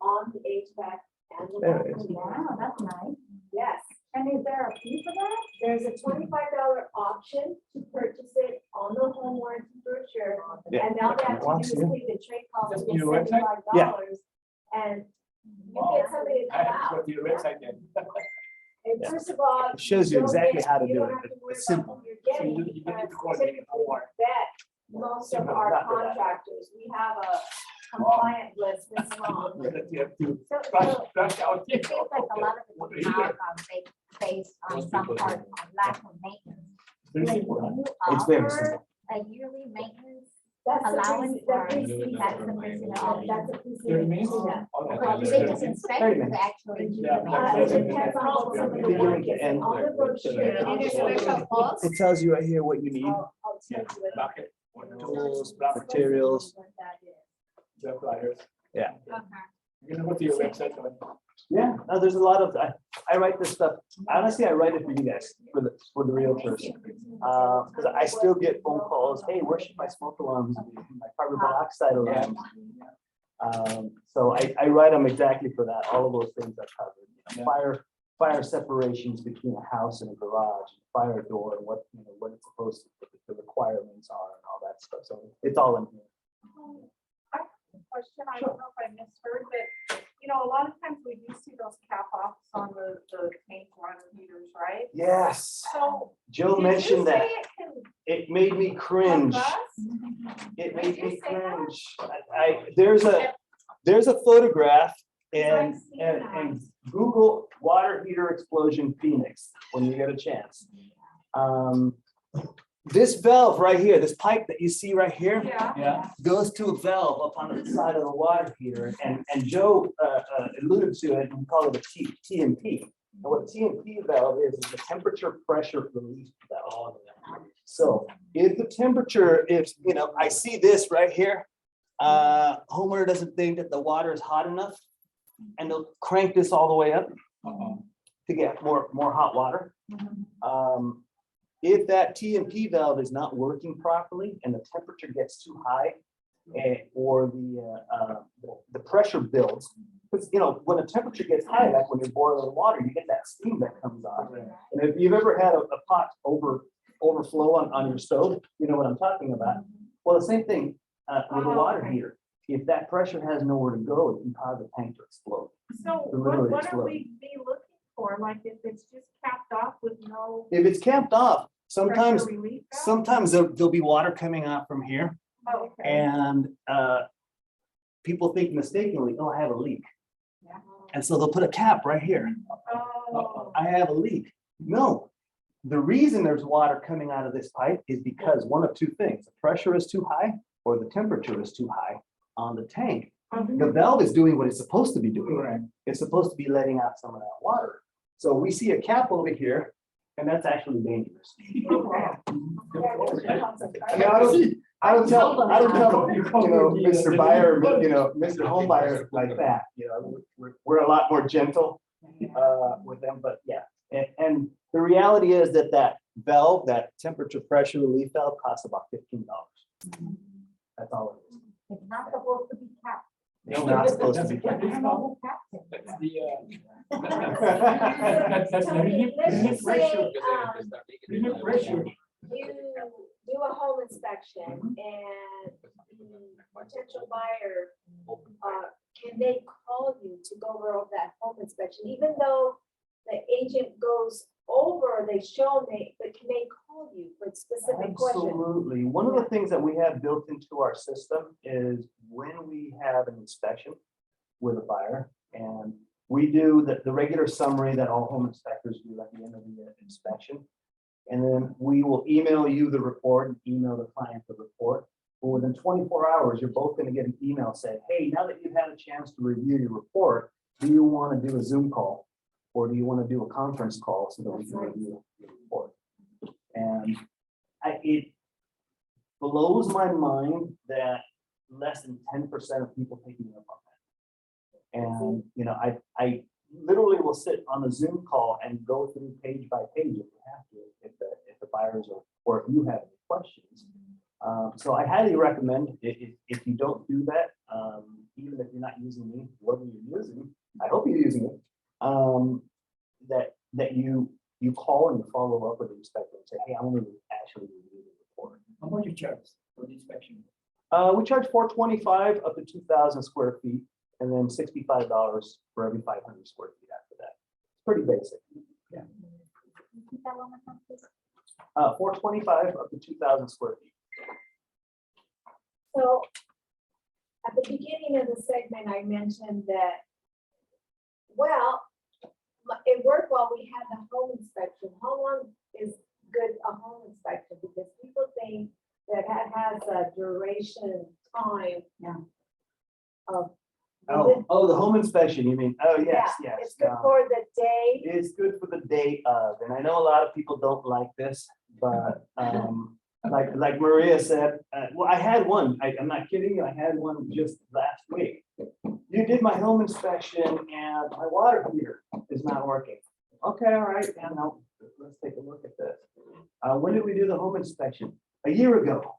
on the HVAC and the There water it is. heater. Wow, that's nice. Yes. And is there a fee for that? There's a $25 option to purchase it on the home warranty brochure. Yeah. And now they have to do Once, is yeah. pay the trade cost of Just your website? $75. And you get somebody to I come have to go out. to your website then. And first of all. It shows you don't exactly get- how to you do don't it. have to worry It's about simple. who you're So getting you need to because coordinate typically we more. vet most of Simple, our not for that. contractors. We have a compliant list this long. That you have to So, flush out. it seems like a lot of Water the heater. towns are based on some part of lack of maintenance. Very Like, simple, huh? do you It's very offer simple. a yearly maintenance That's the allowance pre- the or pre-season. that's the person? That's a 30 pre-season minutes? tune-up. Or do they just inspect 30 it to minutes. actually do Yeah, the that's It maintenance? depends on what some of the Beginning work to is. end. On the brochure. Do you need a special cost? It tells you right here what you need. I'll tell you what. Bucket, Tools, materials. What that is. the flyers. Yeah. You can go to your website. Yeah, no, there's a lot of, I write this stuff, honestly, I write it for you guys, for the realtors. Because I still get phone calls, hey, where should my smoke alarms be, my carbon monoxide alarms? So I write them exactly for that, all of those things are covered. You know, fire separations between a house and a garage, fire door, and what, you know, what it's supposed to, the requirements are and all that stuff, so it's all in here. Question, I don't know if I misheard, but, you know, a lot of times we do see those cap offs on the tank water heaters, right? Yes, So. Jill did you mentioned that, say it can it made me cringe. bust? It Did made you me say that? cringe. There's a photograph and, I've seen and Google water heater explosion Phoenix when you get a chance. This valve right here, this pipe that you see right here. Yeah. Goes to a valve up on the side of the water heater, and Joe alluded to it, and we call it a TMP. And what a TMP valve is the temperature pressure relief valve. So if the temperature, I see this right here, homeowner doesn't think that the water is hot enough, and they'll crank this all the way up to get more hot water. If that TMP valve is not working properly and the temperature gets too high, or the pressure builds, because when the temperature gets high, like when you're boiling water, you get that steam that comes off. And if you've ever had a pot overflow on your stove, you know what I'm talking about. Well, the same thing with a water heater. If that pressure has nowhere to go, it can cause the tank to explode. So Literally what are explode. we be looking for? Like if it's just capped off with no If it's capped off, pressure relief valve? sometimes there'll be water coming out from here, Oh, okay. and people think mistakenly, oh, I have a leak. Yeah. And so they'll put a cap right here. Oh, I have a leak. No, the reason there's water coming out of this pipe is because one of two things: the pressure is too high or the temperature is too high on the tank. The valve is doing what it's supposed to be doing. It's supposed to be letting out some of that water. So we see a cap over here, and that's actually dangerous. I don't tell Mr. Buyer, Mr. Home Buyer like that, we're a lot more gentle with them, but yeah. And the reality is that valve, that temperature pressure relief valve costs about $15. That's all it is. It's not supposed to be capped. It's not supposed to be kept. I know who capped it. That's the, Let's just say, relief pressure. you do a home inspection and the potential buyer, can they call you to go over that home inspection, even though the agent goes over, they show me, but can they call you for specific questions? Absolutely. One of the things that we have built into our system is when we have an inspection with a buyer, and we do the regular summary that all home inspectors do at the end of the inspection. And then we will email you the report and email the client the report. But within 24 hours, you're both going to get an email saying, hey, now that you've had a chance to review your report, do you want to do a Zoom call? Or do you want to do a conference call so that we can review your report? And it blows my mind that less than 10% of people take me up on that. And, I literally will sit on a Zoom call and go through page by page if we have to, if the buyers or if you have any questions. So I highly recommend if you don't do that, even if you're not using me, whatever you're using, I hope you're using it. That you call and you follow up with the inspector and say, hey, I want to actually review the report. How much you charge for the inspection? We charge $425 up to 2,000 square feet, and then $65 for every 500 square feet after that. It's pretty basic. Is that one more time, please? $425 up to 2,000 square feet. So at the beginning of the segment, I mentioned that, well, it worked while we had the home inspection. How long is good a home inspection? Because people think that it has a duration time. Yeah. Of. Oh, the home inspection, you mean? Oh, yes, Yeah, yes. it's good for the day. It's good for the day of, and I know a lot of people don't like this, but like Maria said, well, I had one, I'm not kidding you, I had one just last week. You did my home inspection and my water heater is not working. Okay, all right, yeah, no, let's take a look at this. When did we do the home inspection? A year ago.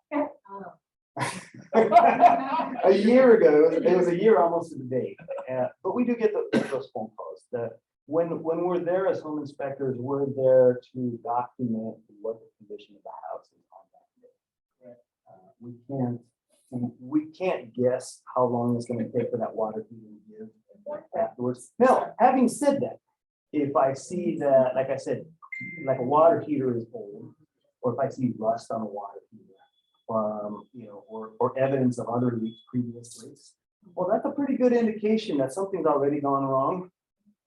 A year ago, it was a year almost to the date. But we do get those phone calls. When we're there as home inspectors, we're there to document what the condition of the house is on that day. We can't guess how long it's going to take for that water heater to give afterwards. Now, having said that, if I see that, like I said, like a water heater is old, or if I see rust on a water heater, or evidence of other leaks, previous leaks, well, that's a pretty good indication that something's already gone wrong.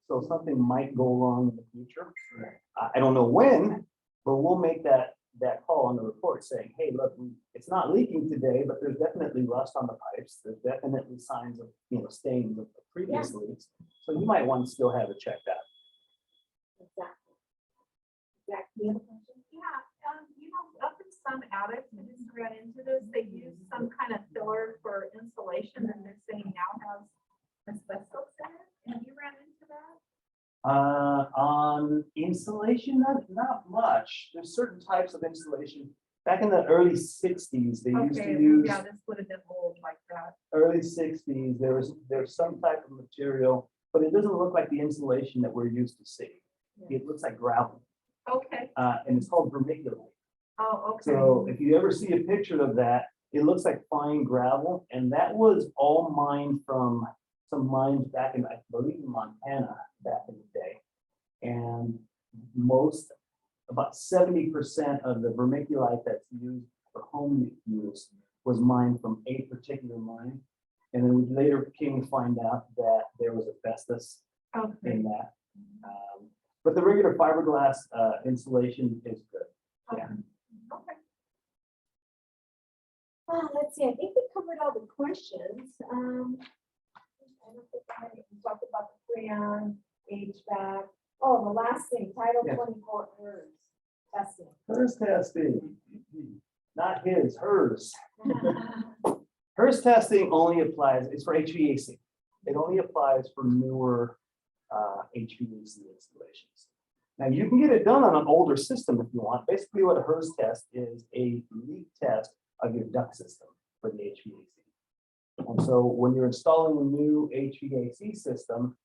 So something might go wrong in the future. I don't know when, but we'll make that that call on the report saying, hey, look, it's not leaking today, but there's definitely rust on the pipes. There's definitely signs of, stains of previous leaks. So you might want to still have it checked out. Exactly. Exactly. You have a question? Up in some attics, I just ran into this, they use some kind of filler for insulation and they're saying now has asbestos in it. Have you ran into that? On insulation, not much. There's certain types of insulation. Back in the early 60s, they used to Okay, use, yeah, this would have been old like that. early 60s, there's some type of material, but it doesn't look like the insulation that we're used to seeing. It looks like gravel, Okay, and it's called vermiculite. oh, okay. So if you ever see a picture of that, it looks like fine gravel, and that was all mined from some mines back in, I believe, in Montana back in the day. And about 70% of the vermiculite that's used for home use was mined from a particular mine. And then we later came to find out that there was asbestos Okay. in that. But the regular fiberglass insulation is good. Yeah. Okay. Let's see, I think we covered all the questions. I don't think we talked about the freon, HVAC. Oh, the last thing, Title Yeah. 24 HERS testing. HERS testing, not his, hers. HERS testing only applies, it's for HVAC. It only applies for newer HVAC installations. Now, you can get it done on an older system if you want. Basically, what a HERS test is a leak test of your duct system for the HVAC. And so when you're installing a new HVAC system,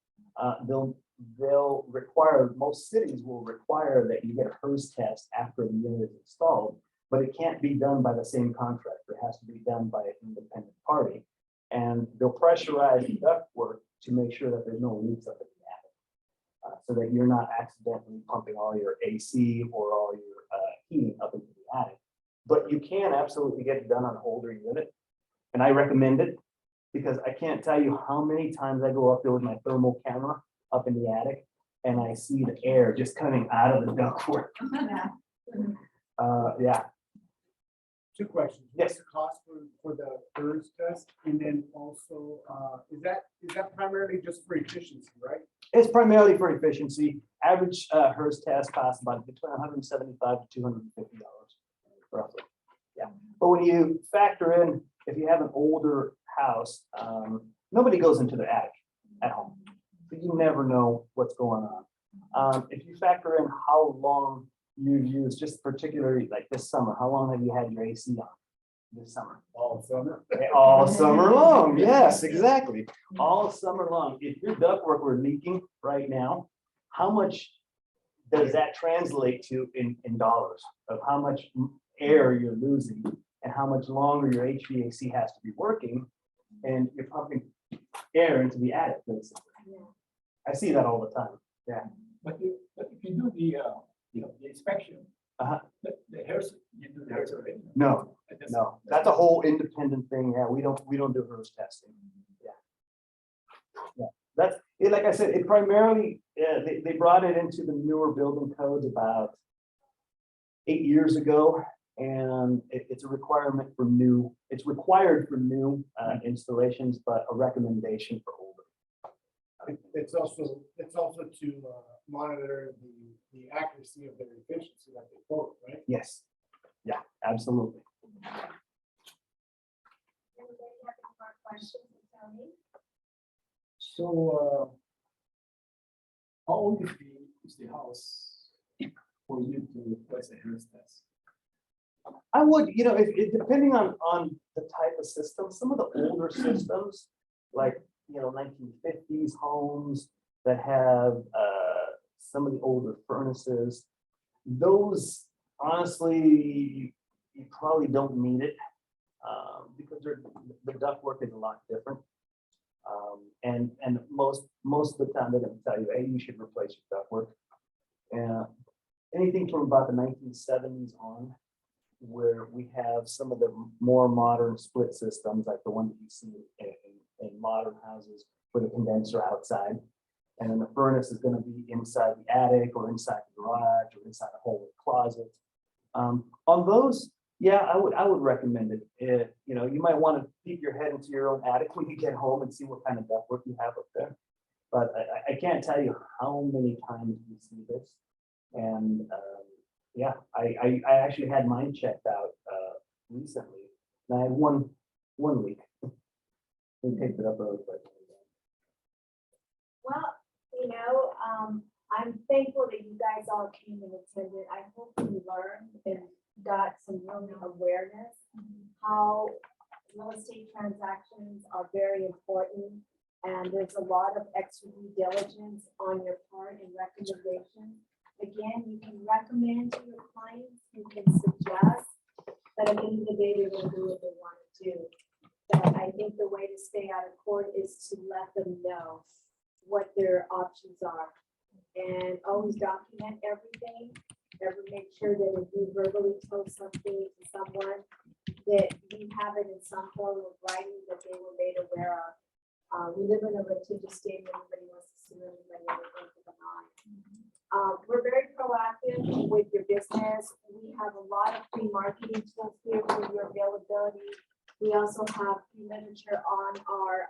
they'll require, most cities will require that you get a HERS test after the unit is installed, but it can't be done by the same contractor. It has to be done by an independent party. And they'll pressurize the ductwork to make sure that there's no leaks up in the attic, so that you're not accidentally pumping all your AC or all your heating up into the attic. But you can absolutely get it done on an older unit. And I recommend it because I can't tell you how many times I go up there with my thermal camera up in the attic and I see the air just coming out of the ductwork. Yeah. Two questions. Yes. What's the cost for the HERS test? And then also, is that primarily just for efficiency, right? It's primarily for efficiency. Average HERS test costs about between $175 to $250 roughly. Yeah. But when you factor in, if you have an older house, nobody goes into the attic at home. So you never know what's going on. If you factor in how long you use, just particularly like this summer, how long have you had your AC on this summer? All summer. All summer long. Yes, exactly. All summer long. If your ductwork were leaking right now, how much does that translate to in dollars of how much air you're losing and how much longer your HVAC has to be working, and you're pumping air into the attic, basically. I see that all the time. Yeah. But if you do the inspection, Uh-huh. the HERS, you do the HERS already? No, That's- no, that's a whole independent thing. Yeah, we don't do HERS testing. Yeah. Yeah, that's it. Like I said, it primarily, they brought it into the newer building codes about 8 years ago. And it's a requirement for new, it's required for new installations, but a recommendation for older. It's also to monitor the accuracy of their efficiency that they quote, right? Yes. Yeah, absolutely. Anybody have any more questions for Tony? So, how old is the house for you to replace a HERS test? I would, if depending on the type of system, some of the older systems, like, 1950s homes that have some of the older furnaces, those honestly, you probably don't need it because the ductwork is a lot different. And most of the time they're going to tell you, hey, you should replace your ductwork. And anything from about the 1970s on, where we have some of the more modern split systems, like the one that you see in modern houses with a condenser outside. And then the furnace is going to be inside the attic or inside the garage or inside a whole closet. On those, yeah, I would recommend it. You know, you might want to peek your head into your own attic when you get home and see what kind of ductwork you have up there. But I can't tell you how many times we see this. And yeah, I actually had mine checked out recently. And I had one week. We picked it up really quick. Well, you know, I'm thankful that you guys all came and attended. I hope you learned and got some real awareness how real estate transactions are very important. And there's a lot of extra due diligence on your part and recommendations. Again, you can recommend to your clients, you can suggest, but at the end of the day, they're gonna do what they want to do. But I think the way to stay out of court is to let them know what their options are. And always document everything, ever make sure that if you verbally told something to someone, that you have it in some form of writing that they were made aware of. We live in a litigious state, everybody wants to sue everybody, everything for the line. We're very proactive with your business. We have a lot of free marketing tools here for your availability. We also have free literature on our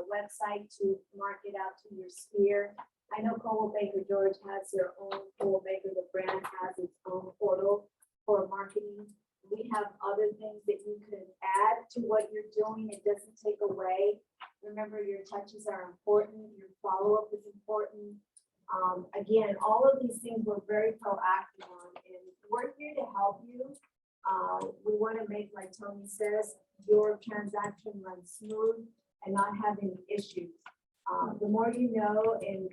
website to market out to your sphere. I know Coldwell Banker George has their own, Coldwell Banker, the brand has its own portal for marketing. We have other things that you can add to what you're doing. It doesn't take away. Remember, your touches are important, your follow-up is important. Again, all of these things we're very proactive on, and we're here to help you. We want to make, like Tony says, your transaction run smooth and not have any issues. The more you know in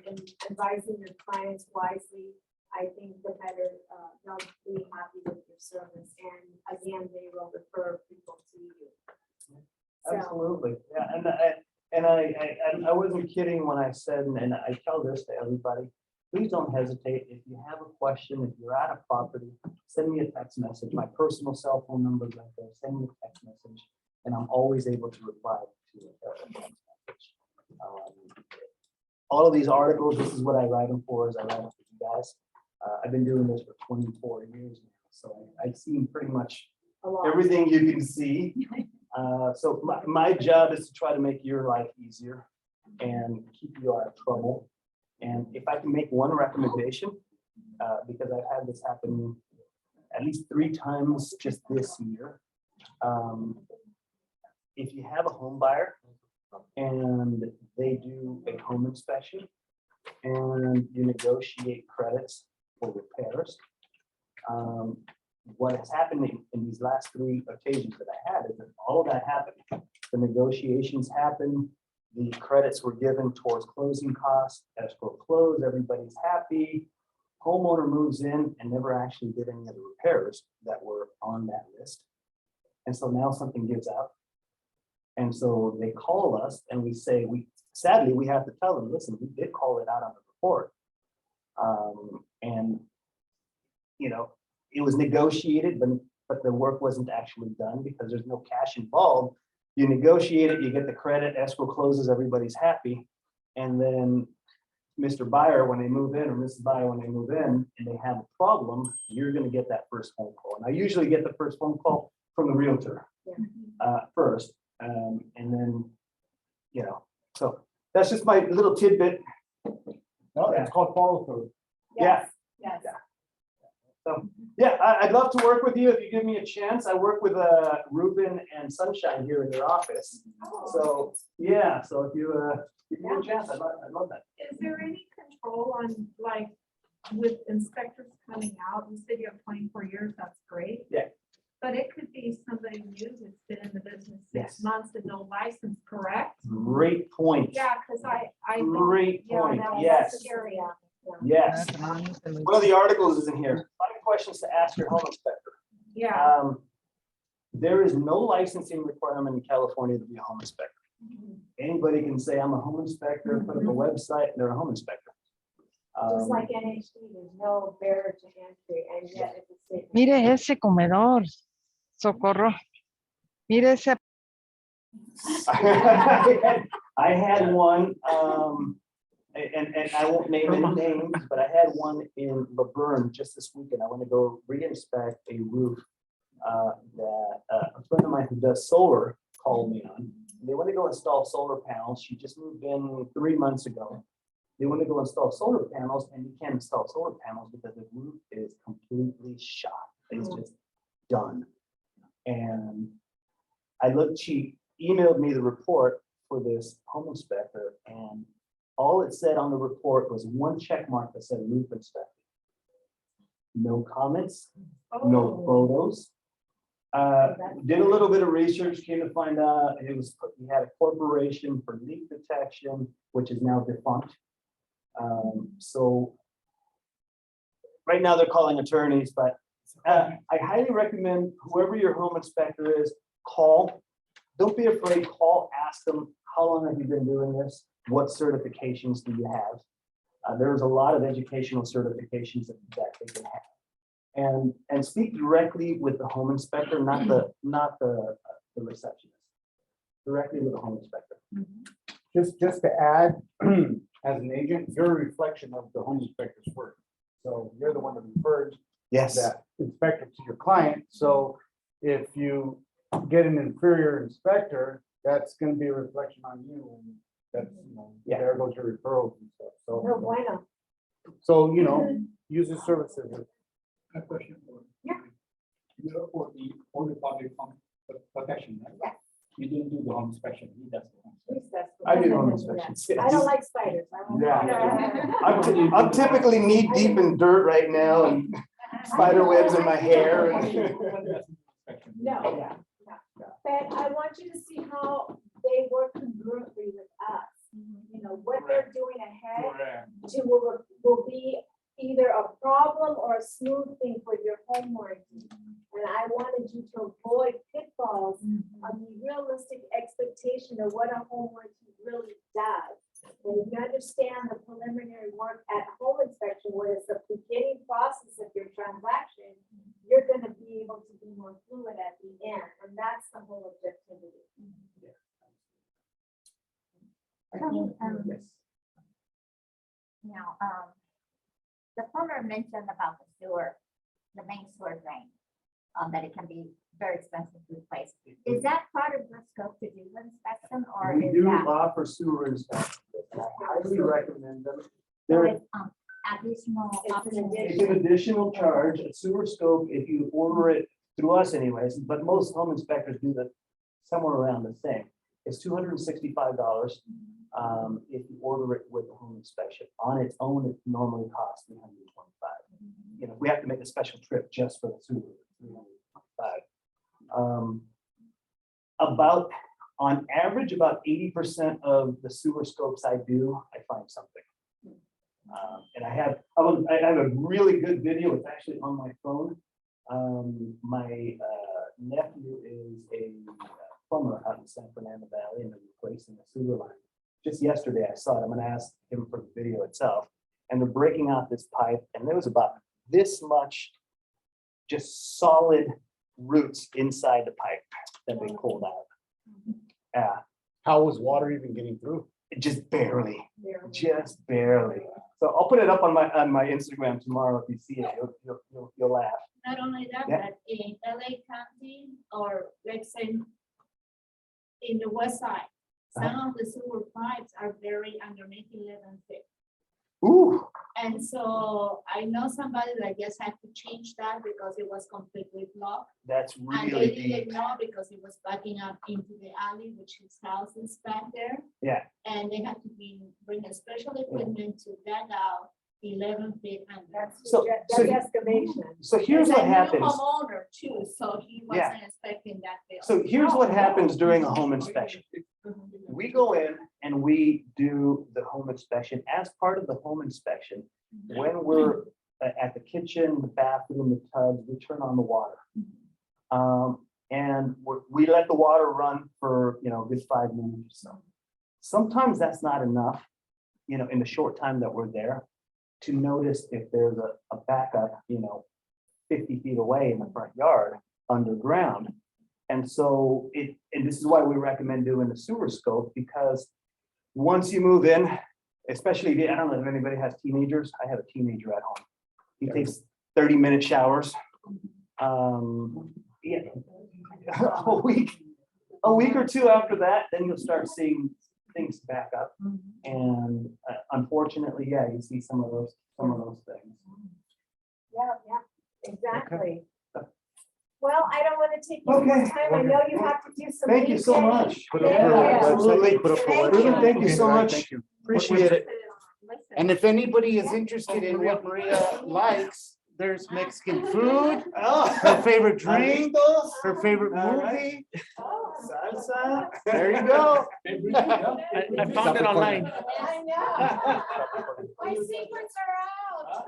advising your clients wisely, I think the better they'll be happy with your service. And again, they will refer people to you. So, Absolutely, yeah, and I wasn't kidding when I said, and I tell this to everybody, please don't hesitate. If you have a question, if you're at a property, send me a text message. My personal cell phone number is right there. Send me a text message, and I'm always able to reply to a text message. All of these articles, this is what I write them for, is I write them for you guys. I've been doing this for 24 years now, so I've seen pretty much a lot. everything you can see. So my job is to try to make your life easier and keep you out of trouble. And if I can make one recommendation, because I've had this happen at least 3 times just this year. If you have a home buyer and they do a home inspection and you negotiate credits for repairs, what has happened in these last 3 occasions that I had is that all of that happened. The negotiations happened, the credits were given towards closing costs, escrow closed, everybody's happy. Homeowner moves in and never actually did any of the repairs that were on that list. And so now something gives out. And so they call us and we say, sadly, we have to tell them, listen, we did call it out on the report. And, you know, it was negotiated, but the work wasn't actually done because there's no cash involved. You negotiate it, you get the credit, escrow closes, everybody's happy. And then Mr. Buyer, when they move in, or Mrs. Buyer, when they move in and they have a problem, you're gonna get that first phone call. And I usually get the first phone call from the realtor first. And then, you know, so that's just my little tidbit. No, it's called follow through. Yes, yes. So, yeah, I'd love to work with you if you give me a chance. I work with Ruben and Sunshine here in their office. So, yeah, so if you give me a chance, I'd love that. Is there any control on, like, with inspectors coming out? You said you have 24 years, that's great. Yeah. But it could be somebody new that's been in the business Yes. 6 months and no license, correct? Great point. Yeah, because I. Great yeah, point. that's Yes. scary. Yes. One of the articles is in here. 5 questions to ask your home inspector. Yeah. There is no licensing requirement in California to be a home inspector. Anybody can say, I'm a home inspector, put up a website, and they're a home inspector. Just like NHD, there's no barrier to entry, and yet it's a state. Mire ese comedor, socorro. Mire ese. I had one, and I won't name any names, but I had one in Laverne just this weekend. I want to go re-inspect a roof that a friend of mine who does solar called me on. They want to go install solar panels. She just moved in 3 months ago. They want to go install solar panels, and you can't install solar panels because the roof is completely shot. It's just done. And I looked, she emailed me the report for this home inspector, and all it said on the report was one check mark that said roof inspected. No comments, no photos. Did a little bit of research, came to find out it was, he had a corporation for leak detection, which is now defunct. So right now they're calling attorneys, but I highly recommend whoever your home inspector is, call. Don't be afraid, call, ask them, how long have you been doing this? What certifications do you have? There's a lot of educational certifications that they can have. And speak directly with the home inspector, not the receptionist. Directly with the home inspector. Just to add, as an agent, you're a reflection of the home inspector's work. So you're the one that refers Yes. that inspector to your client. So if you get an inferior inspector, that's gonna be a reflection on you, and that's, Yeah. there goes your referrals and stuff. No So, bueno. so, use the services. A question for. Yeah. You're for the only public protection, right? Yes. You didn't do the home inspection, he does the home inspection. I do home inspections. I don't like spiders. I won't- Yeah. I'm typically knee deep in dirt right now and spider webs in my hair. No, yeah, no. But I want you to see how they work congruently with us. What they're doing ahead to will be either a problem or a smooth thing for your home warranty. And I wanted you to avoid pitfalls on the realistic expectation of what a home warranty really does. When you understand the preliminary work at home inspection, what is the beginning process of your transaction, you're gonna be able to be more fluid at the end, and that's the whole objectivity. Now, the plumber mentioned about the sewer, the main sewer drain, that it can be very expensive to replace. Is that part of the scope to do the inspection, or We is do that? offer sewer inspections. I highly recommend them. So They're, it's, additional. It's an optional- it's an additional charge, a sewer scope, if you order it through us anyways, but most home inspectors do that somewhere around the same. It's $265. If you order it with a home inspection. On its own, it normally costs $325. We have to make a special trip just for the sewer. $325. On average, about 80% of the sewer scopes I do, I find something. And I have a really good video. It's actually on my phone. My nephew is a plumber out in San Fernando Valley, and they're replacing the sewer line. Just yesterday, I saw it. I'm going to ask him for the video itself. And they're breaking out this pipe, and there was about this much just solid roots inside the pipe that they pulled out. Yeah, How was water even getting through? just barely. Just barely. So I'll put it up on my Instagram tomorrow. If you see it, you'll laugh. Not only that, Yeah. but in LA County, or let's say in the west side, some of the sewer pipes are buried underneath 11 feet. Ooh, And so I know somebody that just had to change that because it was completely blocked. that's And really they deep. didn't know because it was backing up into the alley, which his house is back there. Yeah. And they had to bring a special equipment to dig out 11 feet under. So- That's excavation. So here's It's what a new happens. Homeowner too, so he Yeah. wasn't expecting that bill. So here's what happens during a home inspection. We go in and we do the home inspection. As part of the home inspection, when we're at the kitchen, the bathroom, the tubs, we turn on the water. And we let the water run for, a good 5 minutes or so. Sometimes that's not enough, in the short time that we're there, to notice if there's a backup, 50 feet away in the front yard underground. And so and this is why we recommend doing the sewer scope, because once you move in, especially, I don't know if anybody has teenagers. I have a teenager at home. He takes 30-minute showers. Yeah. A week or two after that, then you'll start seeing things back up. And unfortunately, yeah, you see some of those things. Yeah, exactly. Well, I don't want to take you more Okay. time. I know you have to do some. Thank you so reading. much. Put up Thank her you. website, put up her Thank website. you. Thank you so Okay, much. thank you. Appreciate it. And if anybody is interested in what Maria likes, there's Mexican food, her favorite drink, her favorite All right. movie. Salsa. There you go. I found it online. I know. My secrets are out.